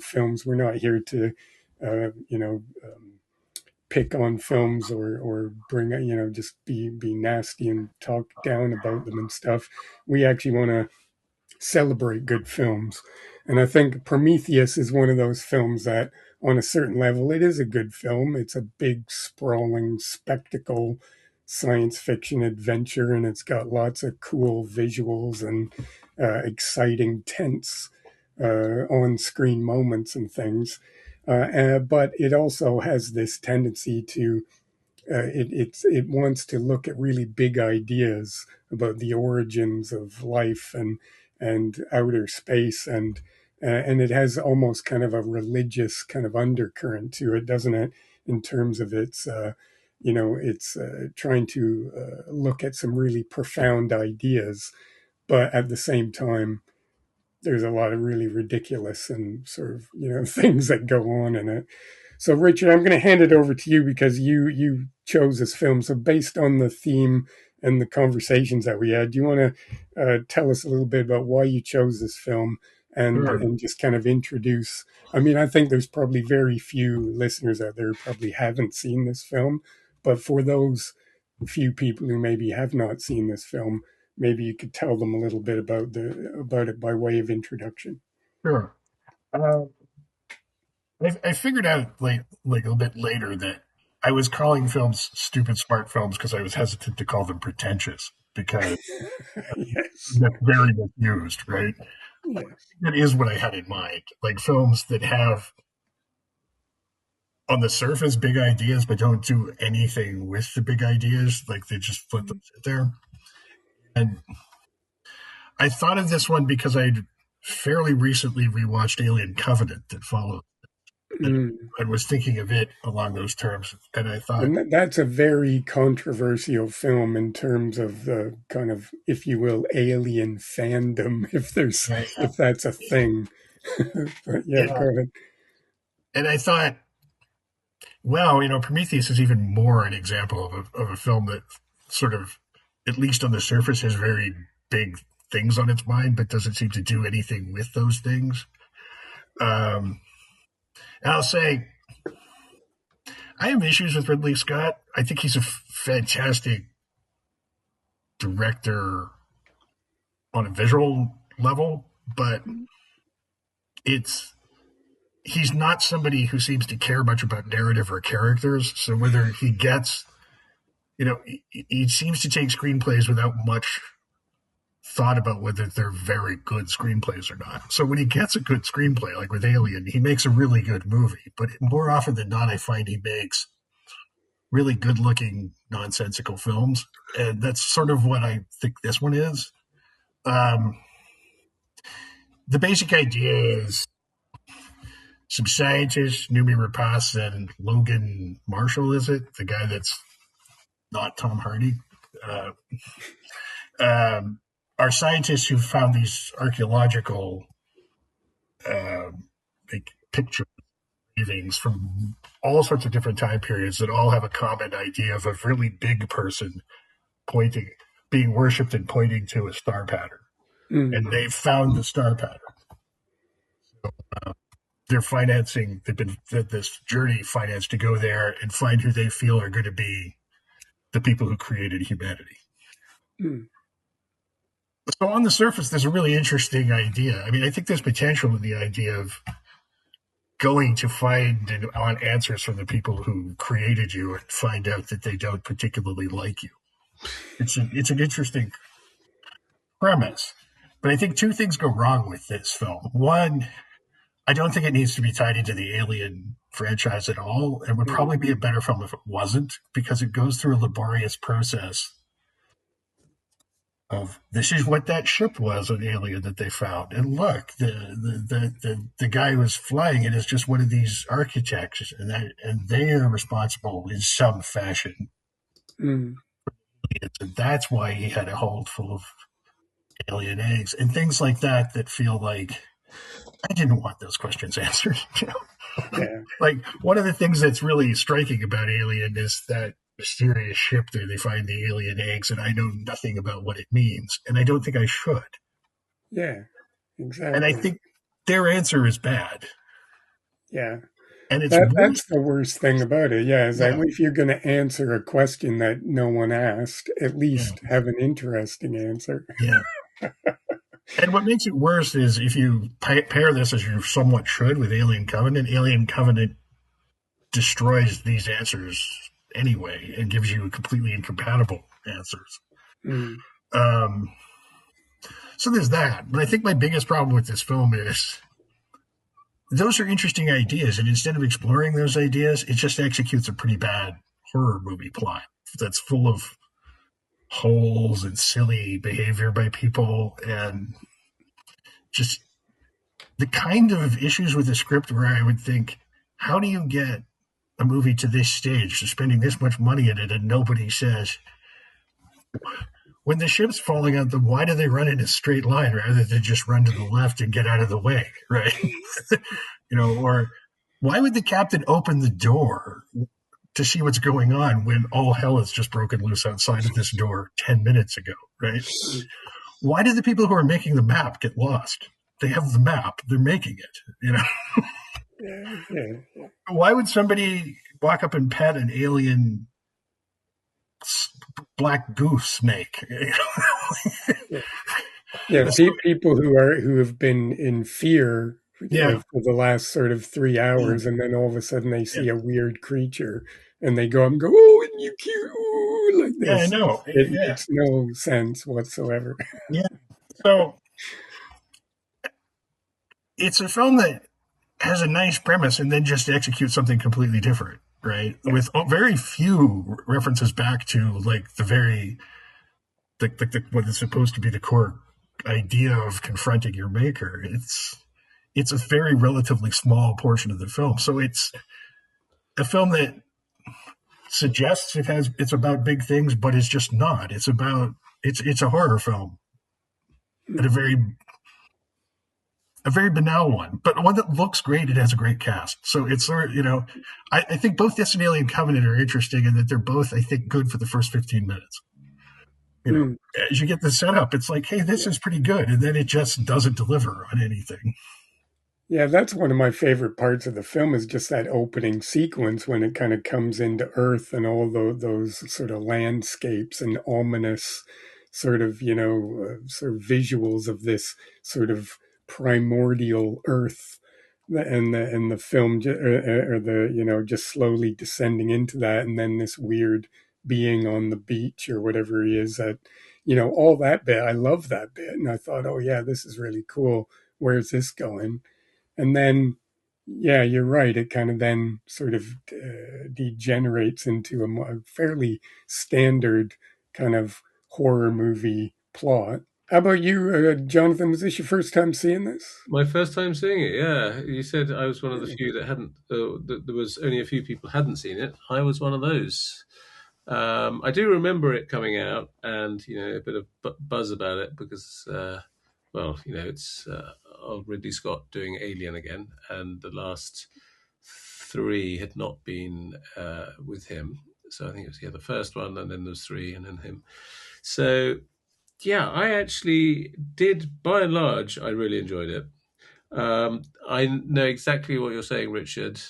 films. We're not here to pick on films or bring, just be nasty and talk down about them and stuff. We actually want to celebrate good films. And I think Prometheus is one of those films that, on a certain level, it is a good film. It's a big, sprawling spectacle science fiction adventure, and it's got lots of cool visuals and exciting, tense on screen moments and things. But it also has this tendency to it wants to look at really big ideas about the origins of life and outer space, and it has almost kind of a religious kind of undercurrent to it, doesn't it? In terms of its it's trying to look at some really profound ideas, but at the same time there's a lot of really ridiculous and sort of things that go on in it. So, Richard, I'm going to hand it over to you because you chose this film. So, based on the theme and the conversations that we had, do you want to tell us a little bit about why you chose this film and just kind of introduce? I mean, I think there's probably very few listeners out there who probably haven't seen this film, but for those few people who maybe have not seen this film, maybe you could tell them a little bit about it by way of introduction. Sure. I figured out like a little bit later that I was calling films stupid smart films because I was hesitant to call them pretentious because yes. that's very misused, right? Yes. That is what I had in mind. Like films that have on the surface big ideas but don't do anything with the big ideas, like they just let them sit there. And I thought of this one because I'd fairly recently rewatched Alien Covenant that followed. I was thinking of it along those terms, and I thought that's a very controversial film in terms of the kind of, if you will, alien fandom, if that's a thing. But go ahead. And I thought, well, Prometheus is even more an example of a film that sort of, at least on the surface, has very big things on its mind, but doesn't seem to do anything with those things. And I'll say, I have issues with Ridley Scott. I think he's a fantastic director on a visual level, but he's not somebody who seems to care much about narrative or characters. So whether he gets, he seems to take screenplays without much thought about whether they're very good screenplays or not. So when he gets a good screenplay, like with Alien, he makes a really good movie. But more often than not, I find he makes really good-looking, nonsensical films. And that's sort of what I think this one is. The basic idea is some scientists, Noomi Rapace and Logan Marshall, is it? The guy that's not Tom Hardy. Are scientists who found these archaeological picture engravings from all sorts of different time periods that all have a common idea of a really big person being worshipped and pointing to a star pattern. And they've found the star pattern. So they've been this journey financed to go there and find who they feel are going to be the people who created humanity. So on the surface, there's a really interesting idea. I mean, I think there's potential in the idea of going to find and want answers from the people who created you and find out that they don't particularly like you. It's an interesting premise. But I think two things go wrong with this film. One, I don't think it needs to be tied into the Alien franchise at all. It would probably be a better film if it wasn't, because it goes through a laborious process of this is what that ship was on Alien that they found. And look, the guy who was flying it is just one of these architects, and they are responsible in some fashion. And that's why he had a hold full of alien eggs and things like that feel like I didn't want those questions answered. Yeah. Like one of the things that's really striking about Alien is that mysterious ship there, they find the alien eggs, and I know nothing about what it means, and I don't think I should. Yeah, exactly. And I think their answer is bad. Yeah. And it's really, That's the worst thing about it. Yeah, is that yeah, if you're going to answer a question that no one asked, at yeah, least have an interesting answer. yeah. And what makes it worse is if you pair this, as you somewhat should, with Alien Covenant destroys these answers anyway and gives you completely incompatible answers. Mm. Um, so there's that. But I think my biggest problem with this film is those are interesting ideas, and instead of exploring those ideas, it just executes a pretty bad horror movie plot that's full of holes and silly behavior by people and just the kind of issues with the script where I would think, how do you get a movie to this stage, to spending this much money in it, and nobody says, when the ship's falling out, why do they run in a straight line rather than just run to the left and get out of the way, right? Or why would the captain open the door to see what's going on when all hell has just broken loose outside of this door 10 minutes ago, right? Why do the people who are making the map get lost? They have the map. They're making it, Yeah. Why would somebody walk up and pet an alien black goose snake? Yeah, people who have been in fear Yeah. for the last sort of 3 hours, and then all of a sudden they see a weird creature, and they go up and go, "Oh, isn't you cute?" Ooh, like Yeah, I this. know. It makes no sense whatsoever. Yeah. So it's a film that has a nice premise and then just executes something completely different, right? With very few references back to like the what is supposed to be the core idea of confronting your maker. It's a very relatively small portion of the film. So it's a film that suggests it's about big things, but it's just not. It's a horror film at a very banal one, but one that looks great. It has a great cast. So it's sort of, I think both this and Alien Covenant are interesting in that they're both, I think, good for the first 15 minutes. As you get the setup, it's like, hey, this is pretty good. And then it just doesn't deliver on anything. Yeah, that's one of my favorite parts of the film is just that opening sequence when it kind of comes into Earth and all those sort of landscapes and ominous sort of, sort of visuals of this sort of primordial Earth and the film or the, just slowly descending into that. And then this weird being on the beach or whatever he is that, all that bit. I love that bit. And I thought, oh yeah, this is really cool. Where's this going? And then, yeah, you're right. It kind of then sort of degenerates into a fairly standard kind of horror movie plot. How about you, Jonathan? Was this your first time seeing this? My first time seeing it, yeah. You said I was one of the few that hadn't, that there was only a few people hadn't seen it. I was one of those. I do remember it coming out and, a bit of buzz about it because, it's old Ridley Scott doing Alien again, and the last three had not been with him. So I think it was the first one, and then there's three, and then him. So yeah, I actually did. By and large, I really enjoyed it. I know exactly what you're saying, Richard.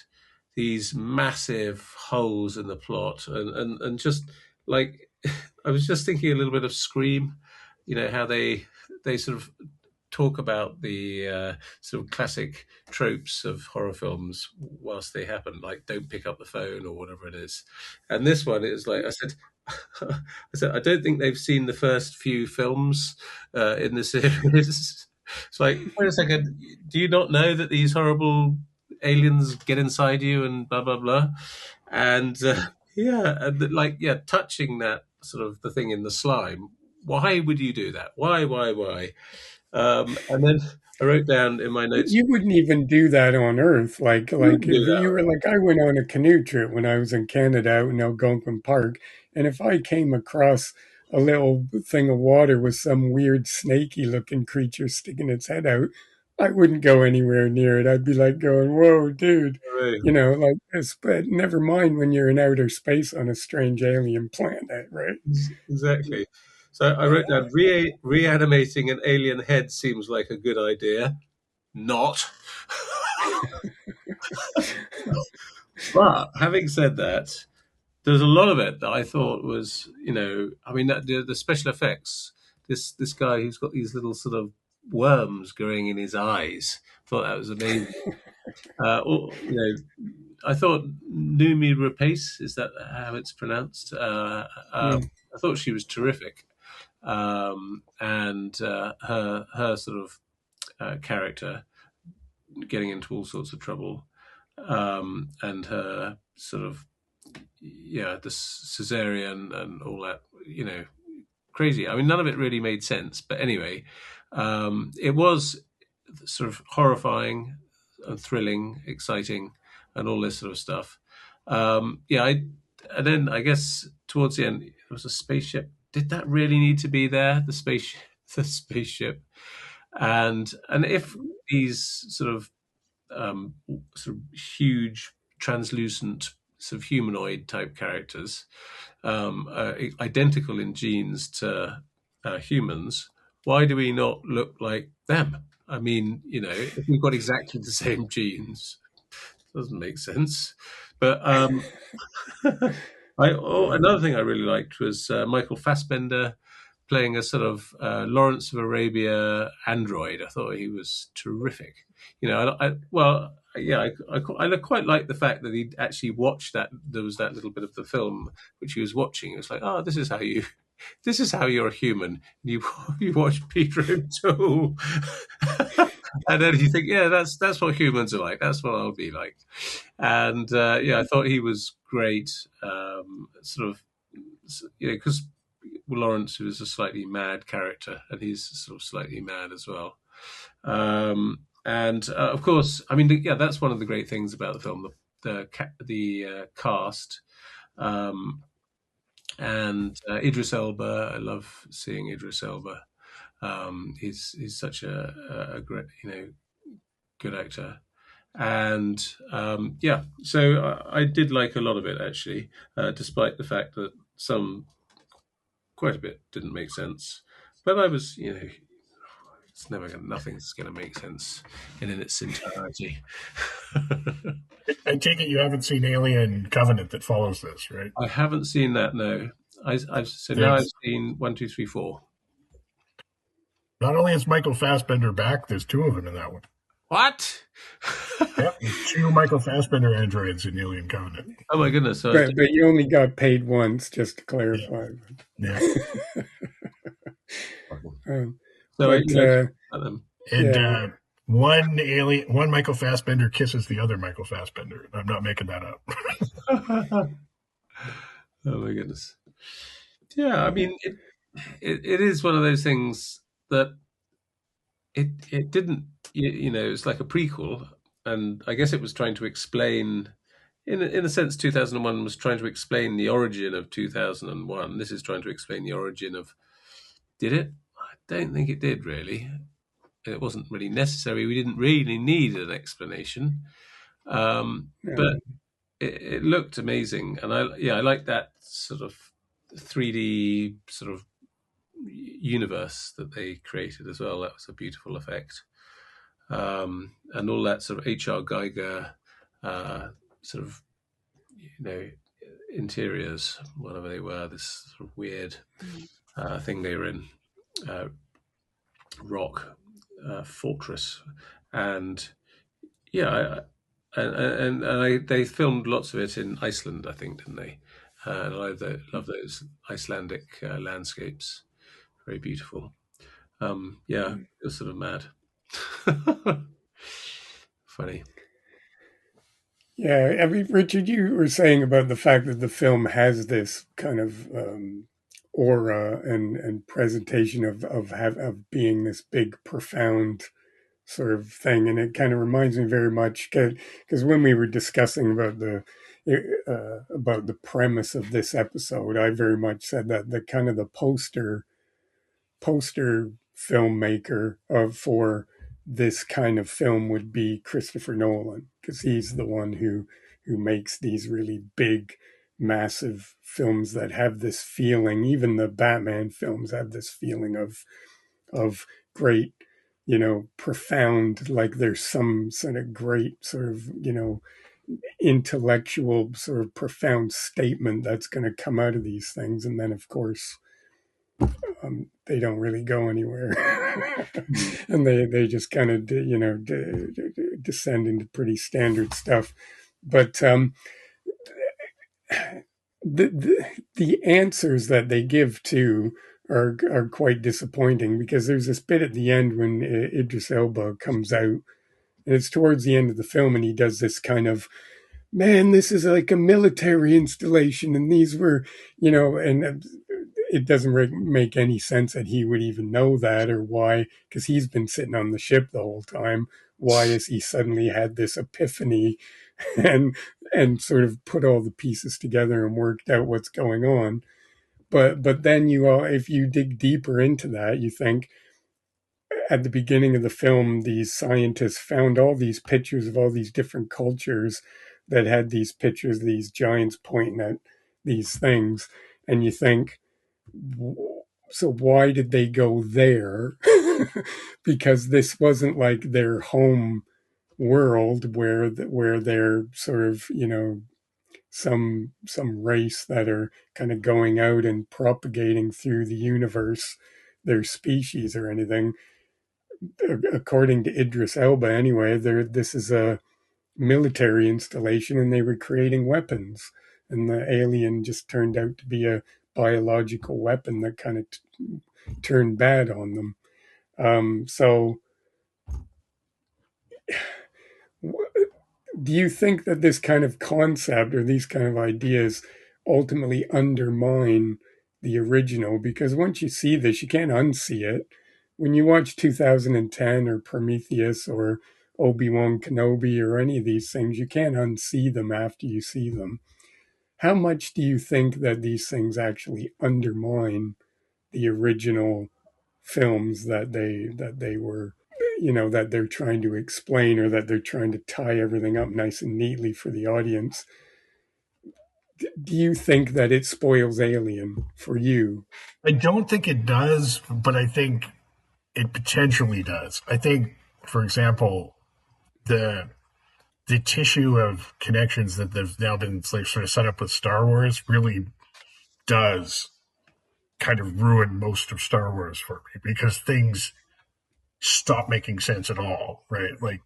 These massive holes in the plot, and just like I was just thinking a little bit of Scream. How they sort of talk about the sort of classic tropes of horror films whilst they happen, like don't pick up the phone or whatever it is. And this one is like I said, I don't think they've seen the first few films in the series. It's like, wait a second, do you not know that these horrible aliens get inside you and blah blah blah? And touching that sort of the thing in the slime. Why would you do that? Why? And then I wrote down in my notes. You wouldn't even do that on Earth. Like if you were like, I went on a canoe trip when I was in Canada out in Algonquin Park, and if I came across a little thing of water with some weird snaky looking creature sticking its head out, I wouldn't go anywhere near it. I'd be like going, whoa, dude, Right. like this. But never mind when you're in outer space on a strange alien planet, right? Exactly. So I wrote down reanimating an alien head seems like a good idea. Not. But having said that, there's a lot of it that I thought was, I mean, the special effects. This guy who's got these little sort of worms growing in his eyes. Thought that was amazing. I thought Numi Rapace, is that how it's pronounced? I thought she was terrific, and her sort of character getting into all sorts of trouble, and her sort of the cesarean and all that, crazy. I mean, none of it really made sense, but anyway, it was sort of horrifying and thrilling, exciting, and all this sort of stuff. And then I guess towards the end, it was a spaceship. Did that really need to be there? The spaceship, and if these sort of huge, translucent, sort of humanoid type characters, identical in genes to humans, why do we not look like them? I mean, if we've got exactly the same genes, it doesn't make sense. But another thing I really liked was Michael Fassbender playing a sort of Lawrence of Arabia android. I thought he was terrific. I quite like the fact that he actually watched that. There was that little bit of the film which he was watching. It was like, oh, this is how you're a human. You watch Peter and Joel, and then you think, yeah, that's what humans are like. That's what I'll be like. And I thought he was great. Because Lawrence was a slightly mad character, and he's sort of slightly mad as well. And of course, I mean, that's one of the great things about the film, the cast. And Idris Elba, I love seeing Idris Elba. He's such a great, good actor. And so I did like a lot of it, actually, despite the fact that quite a bit didn't make sense. But I was, nothing's going to make sense in its entirety. I take it you haven't seen Alien Covenant that follows this, right? I haven't seen that, no. I've seen 1, 2, 3, 4. Not only is Michael Fassbender back, there's two of them in that one. What? Yep, two Michael Fassbender androids in Alien Covenant. Oh my goodness! But you only got paid once, just to clarify. Yeah. One Michael Fassbender kisses the other Michael Fassbender. I'm not making that up. Oh my goodness! Yeah, I mean, it is one of those things that it didn't, it's like a prequel, and I guess it was trying to explain, in a sense, 2001 was trying to explain the origin of 2001. This is trying to explain the origin of. Did it? I don't think it did really. It wasn't really necessary. We didn't really need an explanation, but it looked amazing, and I like that sort of 3D sort of universe that they created as well. That was a beautiful effect, and all that sort of H.R. Geiger sort of interiors, whatever they were, this sort of weird thing they were in, rock fortress, and they filmed lots of it in Iceland, I think, didn't they? And I love those Icelandic landscapes, very beautiful. It was sort of mad. Funny. Yeah, I mean, Richard, you were saying about the fact that the film has this kind of aura and presentation of being this big, profound sort of thing, and it kind of reminds me very much, because when we were discussing about the premise of this episode, I very much said that the kind of the poster filmmaker for this kind of film would be Christopher Nolan, because he's the one who makes these really big, massive films that have this feeling. Even the Batman films have this feeling of great, profound, like there's some sort of great sort of, intellectual sort of profound statement that's going to come out of these things. And then, of course, they don't really go anywhere. And they just kind of, descend into pretty standard stuff. But the answers that they give to are quite disappointing, because there's this bit at the end when Idris Elba comes out, and it's towards the end of the film, and he does this kind of, man, this is like a military installation, and these were, and it doesn't make any sense that he would even know that, or why, because he's been sitting on the ship the whole time. Why has he suddenly had this epiphany and sort of put all the pieces together and worked out what's going on? But then if you dig deeper into that, you think at the beginning of the film, these scientists found all these pictures of all these different cultures that had these pictures, these giants pointing at these things. And you think, so why did they go there? Because this wasn't like their home world where they're sort of, some race that are kind of going out and propagating through the universe, their species or anything. According to Idris Elba, anyway, this is a military installation, and they were creating weapons, and the alien just turned out to be a biological weapon that kind of turned bad on them. So do you think that this kind of concept or these kind of ideas ultimately undermine the original? Because once you see this, you can't unsee it. When you watch 2010 or Prometheus or Obi-Wan Kenobi or any of these things, you can't unsee them after you see them. How much do you think that these things actually undermine the original films that they were, that they're trying to explain, or that they're trying to tie everything up nice and neatly for the audience? Do you think that it spoils Alien for you? I don't think it does, but I think it potentially does. I think, for example, the tissue of connections that have now been sort of set up with Star Wars really does kind of ruin most of Star Wars for me, because things stop making sense at all, right? Like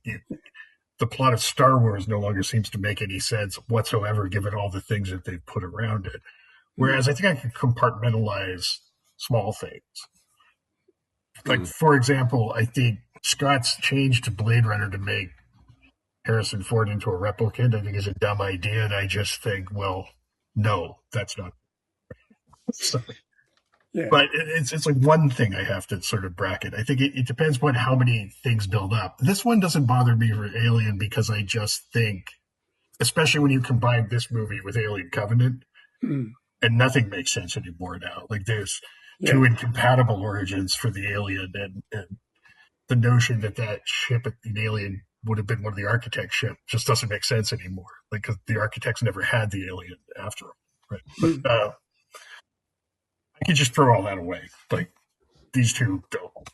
the plot of Star Wars no longer seems to make any sense whatsoever, given all the things that they've put around it. Whereas I think I can compartmentalize small things. Like, for example, I think Scott's change to Blade Runner to make Harrison Ford into a replicant, I think, is a dumb idea. And I just think, well, no, that's not. Sorry. Yeah. But it's like one thing I have to sort of bracket. I think it depends on how many things build up. This one doesn't bother me for Alien, because I just think, especially when you combine this movie with Alien Covenant, and nothing makes sense anymore now. Like, there's two incompatible origins for the alien, and the notion that ship in Alien would have been one of the architect's ship just doesn't make sense anymore. Like, 'cause the architects never had the alien after them, right? But I could just throw all that away. Like, these two don't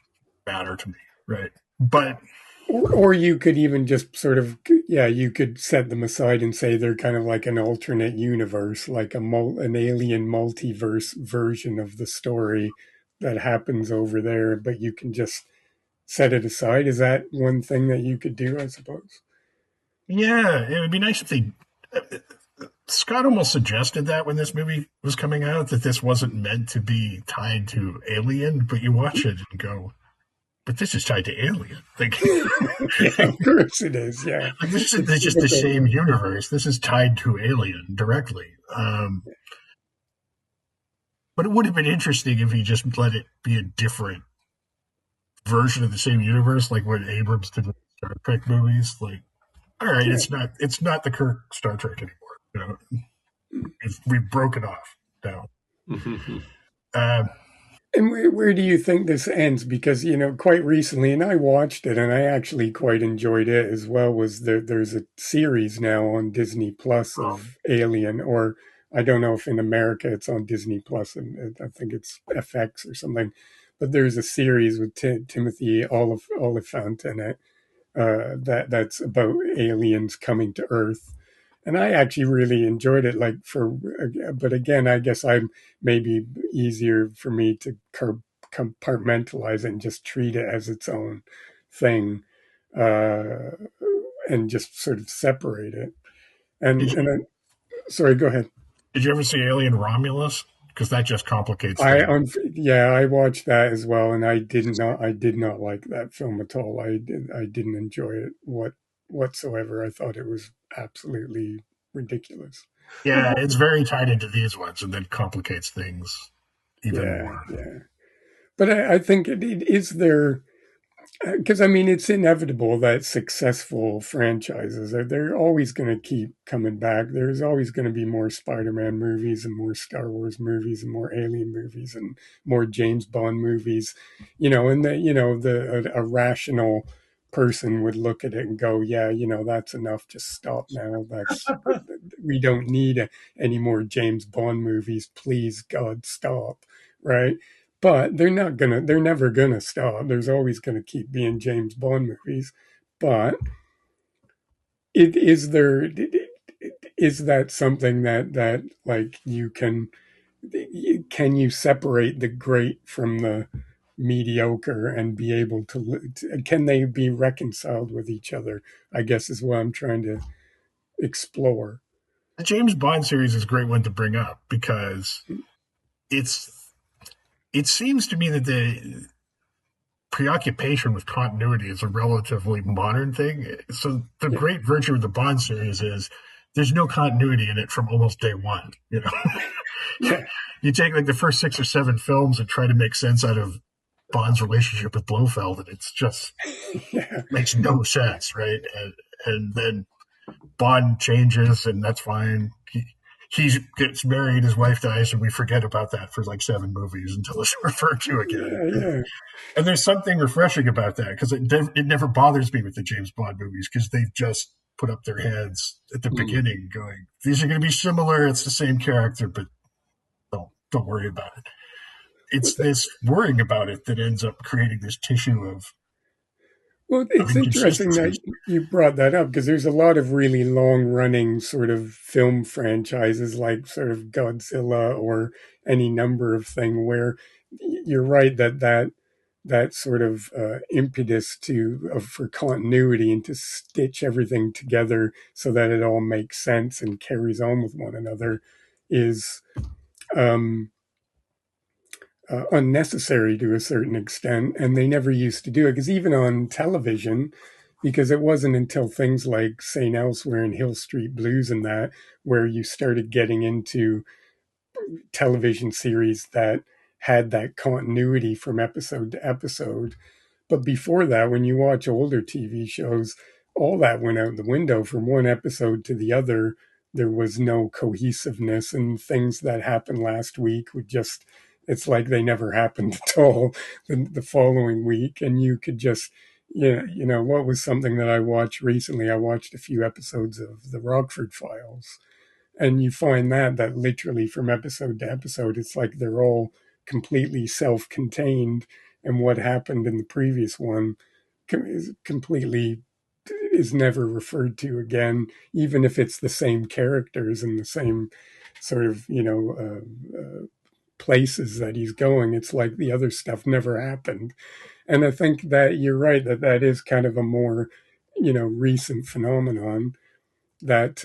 matter to me, right? But or you could even just sort of, you could set them aside and say they're kind of like an alternate universe, like an alien multiverse version of the story that happens over there, but you can just set it aside. Is that one thing that you could do, I suppose? Yeah, it would be nice if they... Scott almost suggested that when this movie was coming out, that this wasn't meant to be tied to Alien, but you watch it and go, but this is tied to Alien. Like, of course it is, yeah. Like, this is just the same universe. This is tied to Alien directly. But it would have been interesting if he just let it be a different version of the same universe, like what Abrams did with Star Trek movies. Like, all right, it's not the Kirk Star Trek anymore. You know, we've broken off now. And where do you think this ends? Because, quite recently, and I watched it, and I actually quite enjoyed it as well, was there's a series now on Disney Plus of Alien, or I don't know if in America it's on Disney Plus, and I think it's FX or something. But there's a series with Timothy Oliphant in it, that's about aliens coming to Earth, and I actually really enjoyed it. But again, I guess I'm maybe easier for me to compartmentalize it and just treat it as its own thing, uh, and just sort of separate it. Sorry, go ahead. Did you ever see Alien Romulus? Because that just complicates things. I watched that as well, and I did not like that film at all. I didn't enjoy it whatsoever. I thought it was absolutely ridiculous. Yeah, it's very tied into these ones, and then complicates things even more. Yeah, but I think it is there. Because I mean, it's inevitable that successful franchises they're always going to keep coming back. There's always going to be more Spider-Man movies and more Star Wars movies and more Alien movies and more James Bond movies. And a rational person would look at it and go, yeah, that's enough. Just stop now. We don't need any more James Bond movies. Please, God, stop. Right. But they're never gonna stop. There's always gonna keep being James Bond movies. But is that something that like can you separate the great from the mediocre and be able can they be reconciled with each other? I guess is what I'm trying to explore. The James Bond series is a great one to bring up because it seems to me that the preoccupation with continuity is a relatively modern thing. So the great virtue of the Bond series is there's no continuity in it from almost day one. Yeah. You take like the first 6 or 7 films and try to make sense out of Bond's relationship with Blofeld, and it's just makes no sense, right? And then Bond changes, and that's fine. He gets married, his wife dies, and we forget about that for like 7 movies until it's referred to again. Yeah. And there's something refreshing about that because it never bothers me with the James Bond movies because they've just put up their hands at the beginning going, these are going to be similar, it's the same character, but don't worry about it. It's this worrying about it that ends up creating this tissue of it's interesting that you brought that up because there's a lot of really long-running sort of film franchises like sort of Godzilla or any number of things where you're right that sort of impetus for continuity and to stitch everything together so that it all makes sense and carries on with one another is unnecessary to a certain extent, and they never used to do it because even on television, because it wasn't until things like St. Elsewhere and Hill Street Blues and that where you started getting into television series that had that continuity from episode to episode. But before that, when you watch older TV shows, all that went out the window from one episode to the other. There was no cohesiveness, and things that happened last week would just it's like they never happened at all the following week. And you could just, what was something that I watched recently? I watched a few episodes of the Rockford Files. And you find that literally from episode to episode, it's like they're all completely self-contained. And what happened in the previous one is never referred to again, even if it's the same characters and the same sort of, places that he's going. It's like the other stuff never happened. And I think that you're right that is kind of a more, recent phenomenon that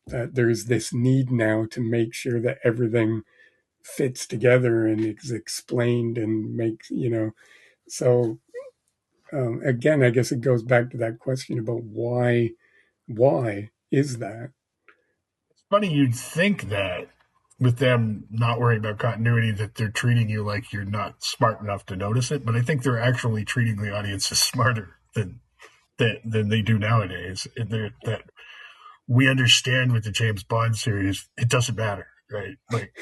there's this need now to make sure that everything fits together and is explained and makes, so again, I guess it goes back to that question about why is that? It's funny you'd think that with them not worrying about continuity that they're treating you like you're not smart enough to notice it, but I think they're actually treating the audience as smarter than they do nowadays. That we understand with the James Bond series, it doesn't matter, right? Like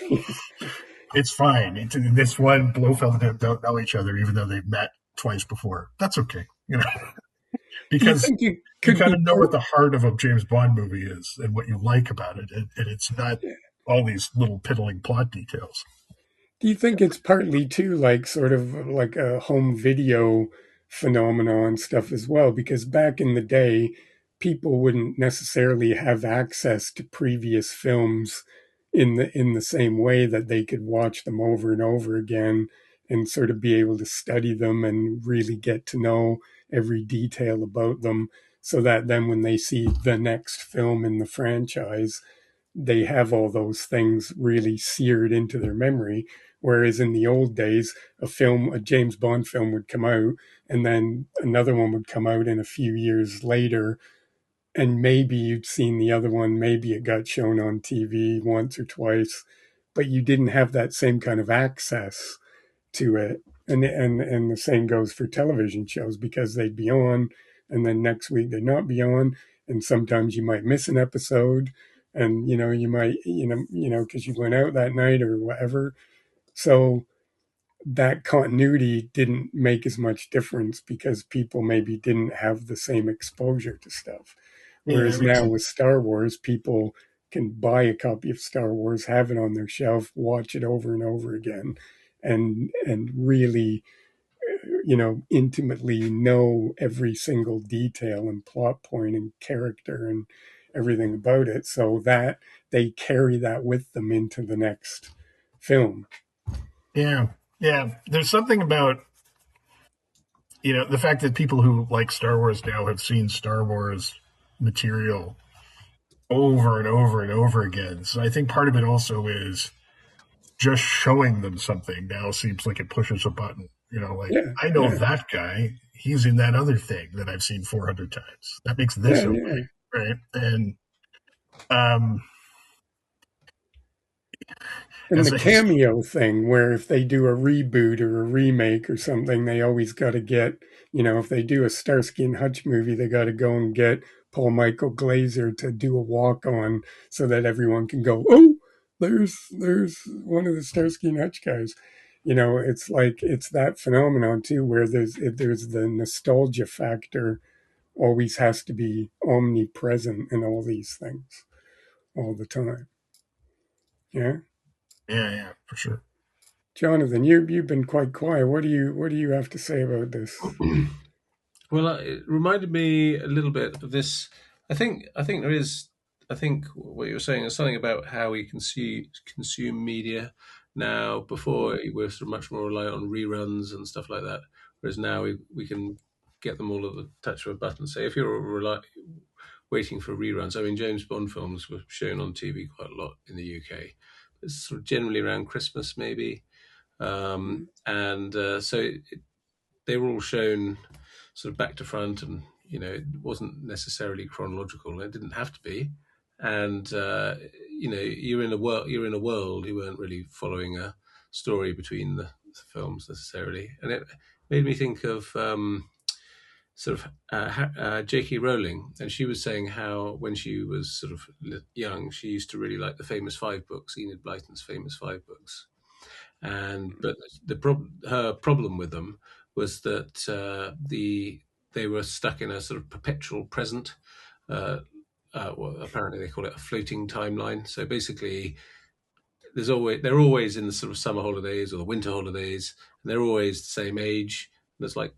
it's fine. In this one, Blofeld and him don't know each other, even though they've met twice before. That's okay, because you kind of know what the heart of a James Bond movie is and what you like about it, and it's not all these little piddling plot details. Do you think it's partly too like sort of like a home video phenomenon stuff as well? Because back in the day, people wouldn't necessarily have access to previous films in the same way that they could watch them over and over again and sort of be able to study them and really get to know every detail about them, so that then when they see the next film in the franchise, they have all those things really seared into their memory. Whereas in the old days, a James Bond film would come out, and then another one would come out in a few years later, and maybe you'd seen the other one, maybe it got shown on TV once or twice, but you didn't have that same kind of access to it. And the same goes for television shows, because they'd be on, and then next week they'd not be on, and sometimes you might miss an episode, and you might because you went out that night or whatever. So that continuity didn't make as much difference because people maybe didn't have the same exposure to stuff. Yeah, Whereas now with Star Wars, people can buy a copy of Star Wars, have it on their shelf, watch it over and over again, and really, intimately know every single detail and plot point and character and everything about it, so that they carry that with them into the next film. yeah, yeah. There's something about the fact that people who like Star Wars now have seen Star Wars material over and over and over again. So I think part of it also is just showing them something now seems like it pushes a button. I know that guy. He's in that other thing that I've seen 400 times. That makes this okay, right? And the cameo thing, where if they do a reboot or a remake or something, they always got to get, if they do a Starsky and Hutch movie, they got to go and get Paul Michael Glaser to do a walk on so that everyone can go, oh, there's one of the Starsky and Hutch guys. It's like, it's that phenomenon too, where there's the nostalgia factor always has to be omnipresent in all these things all the time. Yeah. Yeah, for sure. Jonathan, you've been quite quiet. What do you have to say about this? Well, it reminded me a little bit of this. I think there is. I think what you were saying is something about how we consume media now. Before we were sort of much more reliant on reruns and stuff like that, whereas now we can get them all at the touch of a button. So if you're waiting for reruns, I mean, James Bond films were shown on TV quite a lot in the UK. It's sort of generally around Christmas, maybe. They were all shown sort of back to front, and it wasn't necessarily chronological. It didn't have to be, and you're in a world. You weren't really following a story between the films necessarily, and it made me think of J.K. Rowling, and she was saying how when she was sort of young, she used to really like the famous five books, Enid Blyton's famous five books. But her problem with them was that they were stuck in a sort of perpetual present. Well, apparently they call it a floating timeline. So basically, they're always in the sort of summer holidays or the winter holidays, and they're always the same age. There's like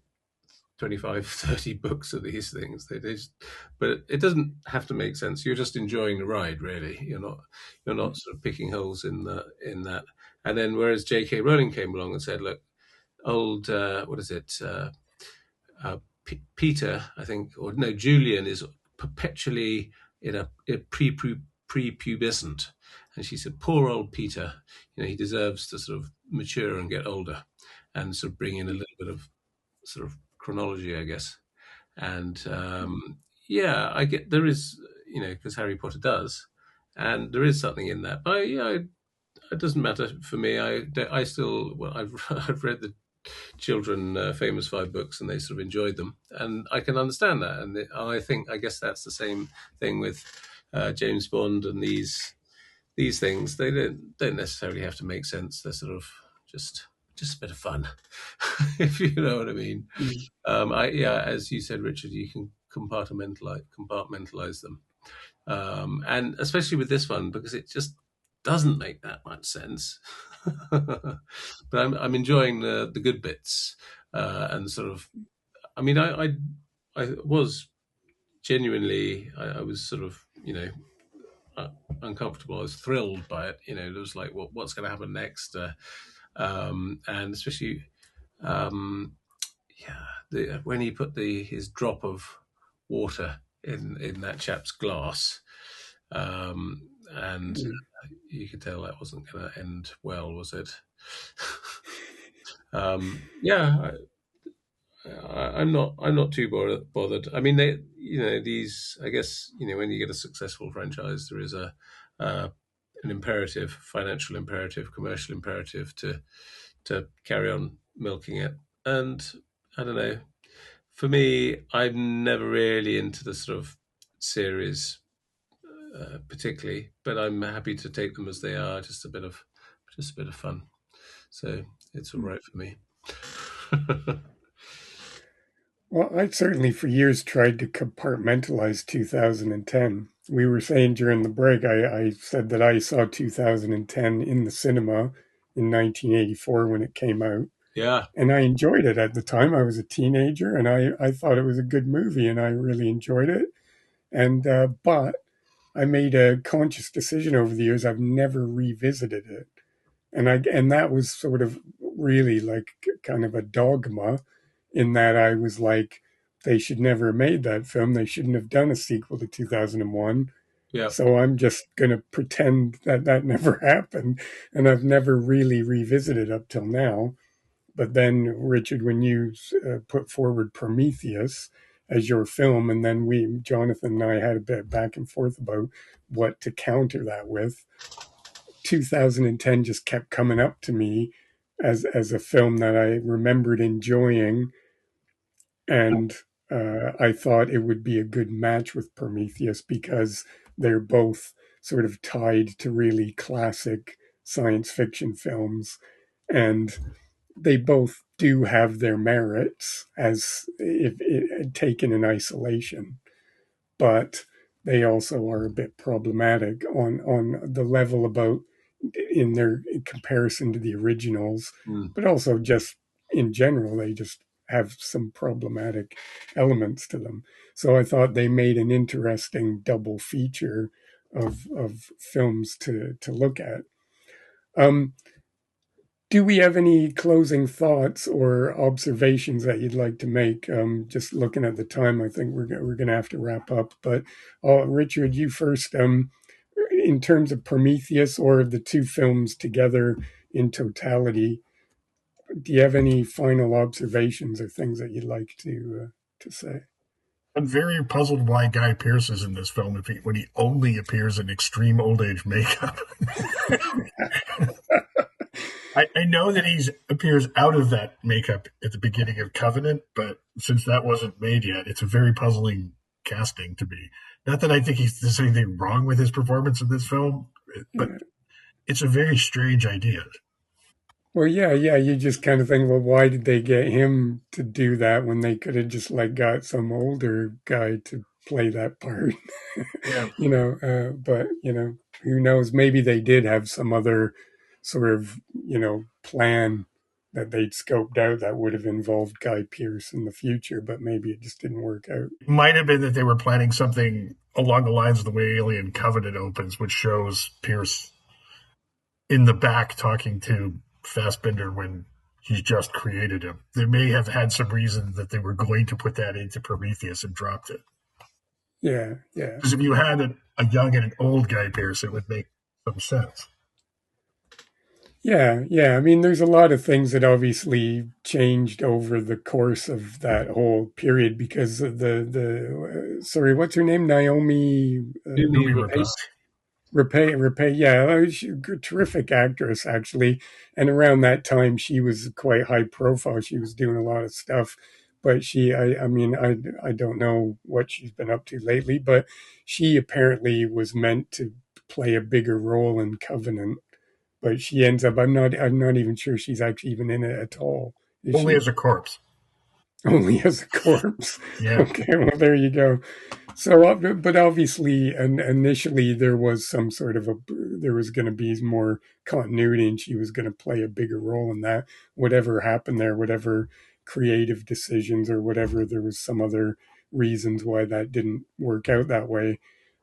25, 30 books of these things. But it doesn't have to make sense. You're just enjoying the ride, really. You're not sort of picking holes in that. And then whereas J.K. Rowling came along and said, look, old, what is it? Peter, I think, or no, Julian is perpetually in a prepubescent. And she said, poor old Peter, he deserves to sort of mature and get older and sort of bring in a little bit of sort of chronology, I guess. And I get there is, because Harry Potter does, and there is something in that. But it doesn't matter for me. I still, I've read the children famous five books, and they sort of enjoyed them, and I can understand that. And I guess that's the same thing with James Bond and these things. They don't necessarily have to make sense. They're sort of just a bit of fun, if you know what I mean. As you said, Richard, you can compartmentalize them, and especially with this one, because it just doesn't make that much sense. But I'm enjoying the good bits, and sort of. I mean, I was genuinely, I was sort of, uncomfortable. I was thrilled by it. It was like, what's going to happen next? And especially, when he put his drop of water in that chap's glass, and you could tell that wasn't going to end well, was it? I'm not too bothered. I mean, these. I guess when you get a successful franchise, there is an imperative, financial imperative, commercial imperative to carry on milking it. And I don't know. For me, I'm never really into the sort of series, particularly, but I'm happy to take them as they are, just a bit of fun. So it's all right for me. Well, I certainly for years tried to compartmentalize 2010. We were saying during the break, I said that I saw 2010 in the cinema in 1984 when it came out. Yeah. And I enjoyed it at the time. I was a teenager and I thought it was a good movie and I really enjoyed it. And, but I made a conscious decision over the years. I've never revisited it. And that was sort of really like kind of a dogma, in that I was like, they should never have made that film. They shouldn't have done a sequel to 2001. Yeah. So I'm just going to pretend that never happened. And I've never really revisited up till now. But then, Richard, when you put forward Prometheus as your film, and then Jonathan and I had a bit back and forth about what to counter that with, 2010 just kept coming up to me as a film that I remembered enjoying. And I thought it would be a good match with Prometheus because they're both sort of tied to really classic science fiction films. And they both do have their merits as if taken in isolation. But they also are a bit problematic on the level about in their comparison to the originals, but also just in general, they just have some problematic elements to them. So I thought they made an interesting double feature of films to look at. Do we have any closing thoughts or observations that you'd like to make? Just looking at the time, I think we're going to have to wrap up. But Richard, you first. In terms of Prometheus or the two films together in totality, do you have any final observations or things that you'd like to say? I'm very puzzled why Guy Pearce is in this film when he only appears in extreme old age makeup. I know that he appears out of that makeup at the beginning of Covenant, but since that wasn't made yet, it's a very puzzling casting to me. Not that I think there's anything wrong with his performance in this film, but it's a very strange idea. Well, yeah, you just kind of think, well, why did they get him to do that when they could have just got some older guy to play that part? Yeah. But who knows? Maybe they did have some other sort of plan that they'd scoped out that would have involved Guy Pearce in the future, but maybe it just didn't work out. It might have been that they were planning something along the lines of the way Alien Covenant opens, which shows Pearce in the back talking to Fassbender when he's just created him. They may have had some reason that they were going to put that into Prometheus and dropped it. Yeah. Because if you had a young and an old Guy Pearce, it would make some sense. Yeah. I mean, there's a lot of things that obviously changed over the course of that whole period because of sorry, what's her name? Naomi Rapace. Yeah, she's a terrific actress, actually. And around that time, she was quite high profile. She was doing a lot of stuff. But I don't know what she's been up to lately, but she apparently was meant to play a bigger role in Covenant. But she ends up, I'm not even sure she's actually even in it at all. Only as a corpse. Only as a corpse. Yeah. Okay, well, there you go. So, but obviously, and initially there was some sort of there was going to be more continuity, and she was going to play a bigger role in that. Whatever happened there, whatever creative decisions or whatever, there was some other reasons why that didn't work out that way.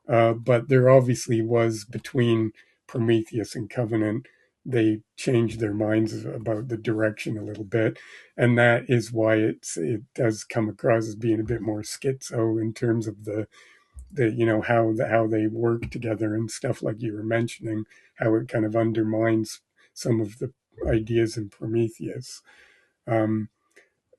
But there obviously was between Prometheus and Covenant, they changed their minds about the direction a little bit, and that is why it does come across as being a bit more schizo in terms of the how they work together and stuff like you were mentioning, how it kind of undermines some of the ideas in Prometheus. Um,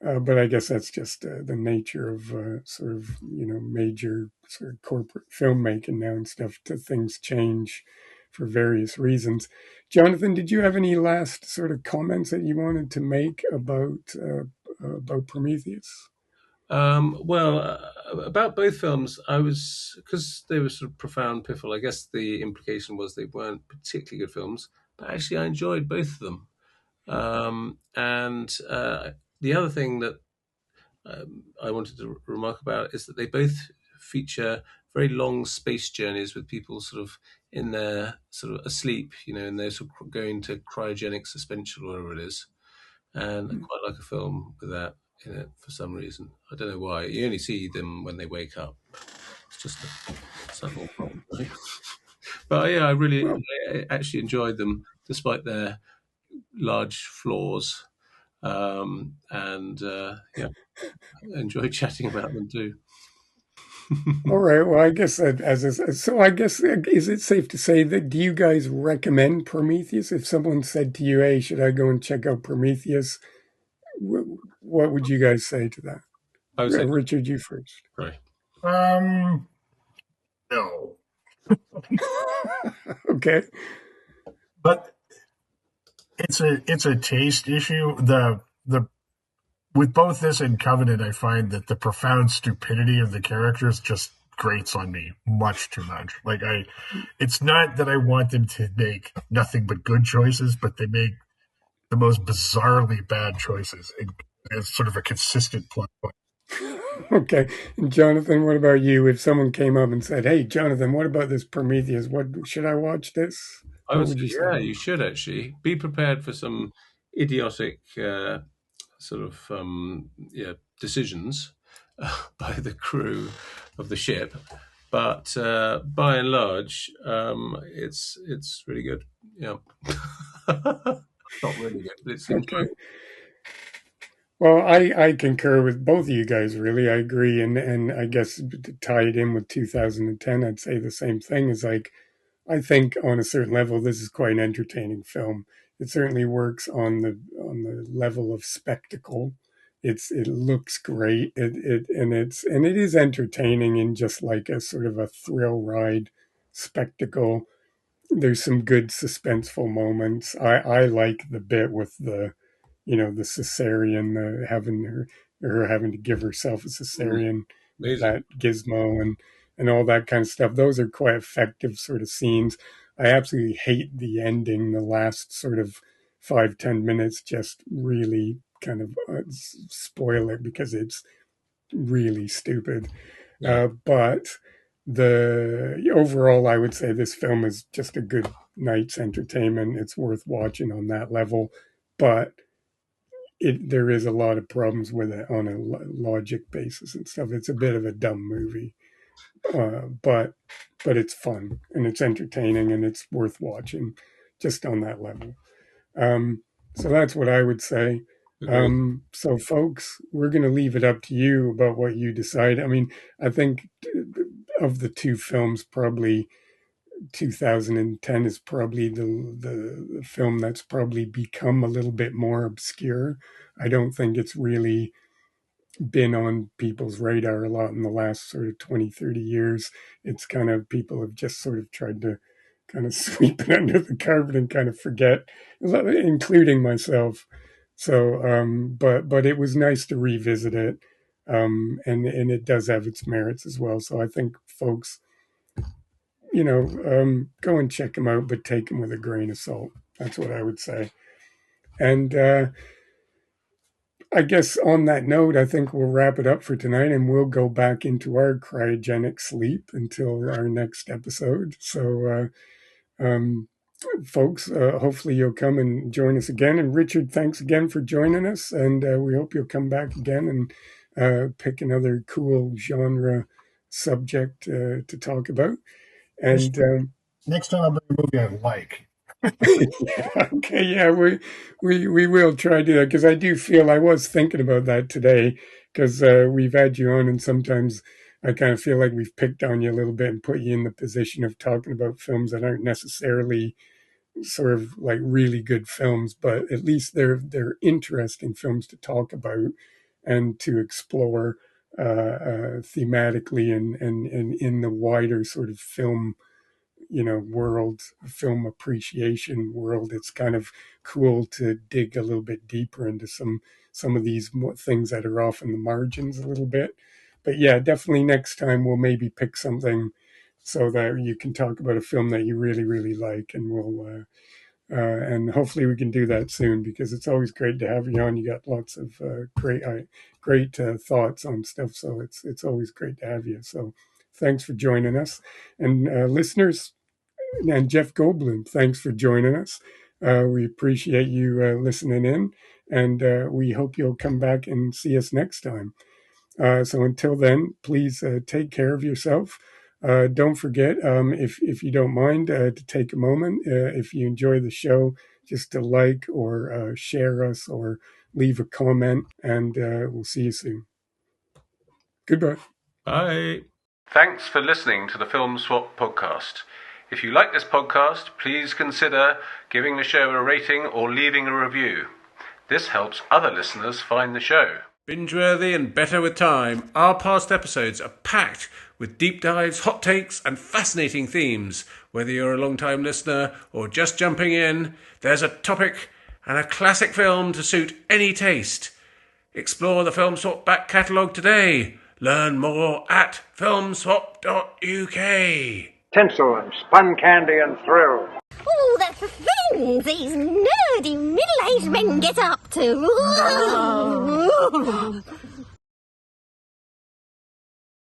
but I guess that's just the nature of sort of major sort of corporate filmmaking now and stuff. Things change for various reasons. Jonathan, did you have any last sort of comments that you wanted to make about Prometheus? Well, about both films, I was, because they were sort of profound piffle. I guess the implication was they weren't particularly good films, but actually I enjoyed both of them. And the other thing that I wanted to remark about is that they both feature very long space journeys with people sort of in their sort of asleep, and they're sort of going to cryogenic suspension or whatever it is. And I quite like a film with that in it for some reason. I don't know why. You only see them when they wake up. It's just a subtle problem, right? But yeah, Well, I actually enjoyed them despite their large flaws. And yeah, I enjoyed chatting about them too. all right. Well, I guess so. I guess is it safe to say that do you guys recommend Prometheus? If someone said to you, "Hey, should I go and check out Prometheus?" What would you guys say to that? I would say, Richard, you first. sorry. Um, no, Okay. but it's a taste issue. The with both this and Covenant, I find that the profound stupidity of the characters just grates on me much too much. It's not that I want them to make nothing but good choices, but they make the most bizarrely bad choices. It's sort of a consistent plot point. Okay. And Jonathan, what about you? If someone came up and said, "Hey, Jonathan, what about this Prometheus? What should I watch this?" I What would say, would you say? yeah, you should actually be prepared for some idiotic sort of decisions by the crew of the ship, but by and large, it's really good. Yeah, not really good, but it's Okay. enjoyable. Well, I concur with both of you guys, really. I agree. And I guess to tie it in with 2010, I'd say the same thing is like, I think on a certain level, this is quite an entertaining film. It certainly works on the level of spectacle. It looks great. It is entertaining in just like a sort of a thrill ride spectacle. There's some good suspenseful moments. I like the bit with the cesarean, having her having to give herself a Mm, cesarean, amazing. that gizmo and all that kind of stuff. Those are quite effective sort of scenes. I absolutely hate the ending. The last sort of 5-10 minutes just really kind of spoil it because it's really stupid. Yeah, But the overall, I would say this film is just a good night's entertainment. It's worth watching on that level, but there is a lot of problems with it on a logic basis and stuff. It's a bit of a dumb movie, but it's fun and it's entertaining and it's worth watching just on that level. So that's what I would say. agreed. So, folks, we're going to leave it up to you about what you decide. I mean, I think of the two films, probably 2010 is probably the film that's probably become a little bit more obscure. I don't think it's really been on people's radar a lot in the last sort of 20-30 years. It's kind of people have just sort of tried to kind of sweep it under the carpet and kind of forget, including myself. So, but it was nice to revisit it, and it does have its merits as well. So I think folks, go and check them out, but take them with a grain of salt. That's what I would say. And I guess on that note, I think we'll wrap it up for tonight, and we'll go back into our cryogenic sleep until our next episode. So, folks, hopefully you'll come and join us again. And Richard, thanks again for joining us, and we hope you'll come back again and pick another cool genre subject to talk about. And next time I'll bring a movie I like. Okay, yeah, we will try to do that, because I do feel, I was thinking about that today, because we've had you on, and sometimes I kind of feel like we've picked on you a little bit and put you in the position of talking about films that aren't necessarily sort of like really good films, but at least they're interesting films to talk about and to explore thematically and in the wider sort of film world, film appreciation world. It's kind of cool to dig a little bit deeper into some of these things that are off in the margins a little bit. But yeah, definitely next time we'll maybe pick something so that you can talk about a film that you really, really like, and we'll and hopefully we can do that soon, because it's always great to have you on. You got lots of great thoughts on stuff, so it's always great to have you. So thanks for joining us, and listeners, and Jeff Goldblum, thanks for joining us. We appreciate you listening in, and we hope you'll come back and see us next time. So until then, please take care of yourself. Don't forget, if you don't mind, to take a moment, if you enjoy the show, just to like or share us or leave a comment, and we'll see you soon. Goodbye. Bye. Thanks for listening to the Film Swap podcast. If you like this podcast, please consider giving the show a rating or leaving a review. This helps other listeners find the show. Binge-worthy and better with time, our past episodes are packed with deep dives, hot takes, and fascinating themes. Whether you're a long-time listener or just jumping in, there's a topic and a classic film to suit any taste. Explore the Film Swap back catalogue today. Learn more at filmswap.uk. Tinsel and spun candy and thrill. Oh, the things these nerdy middle-aged men get up to.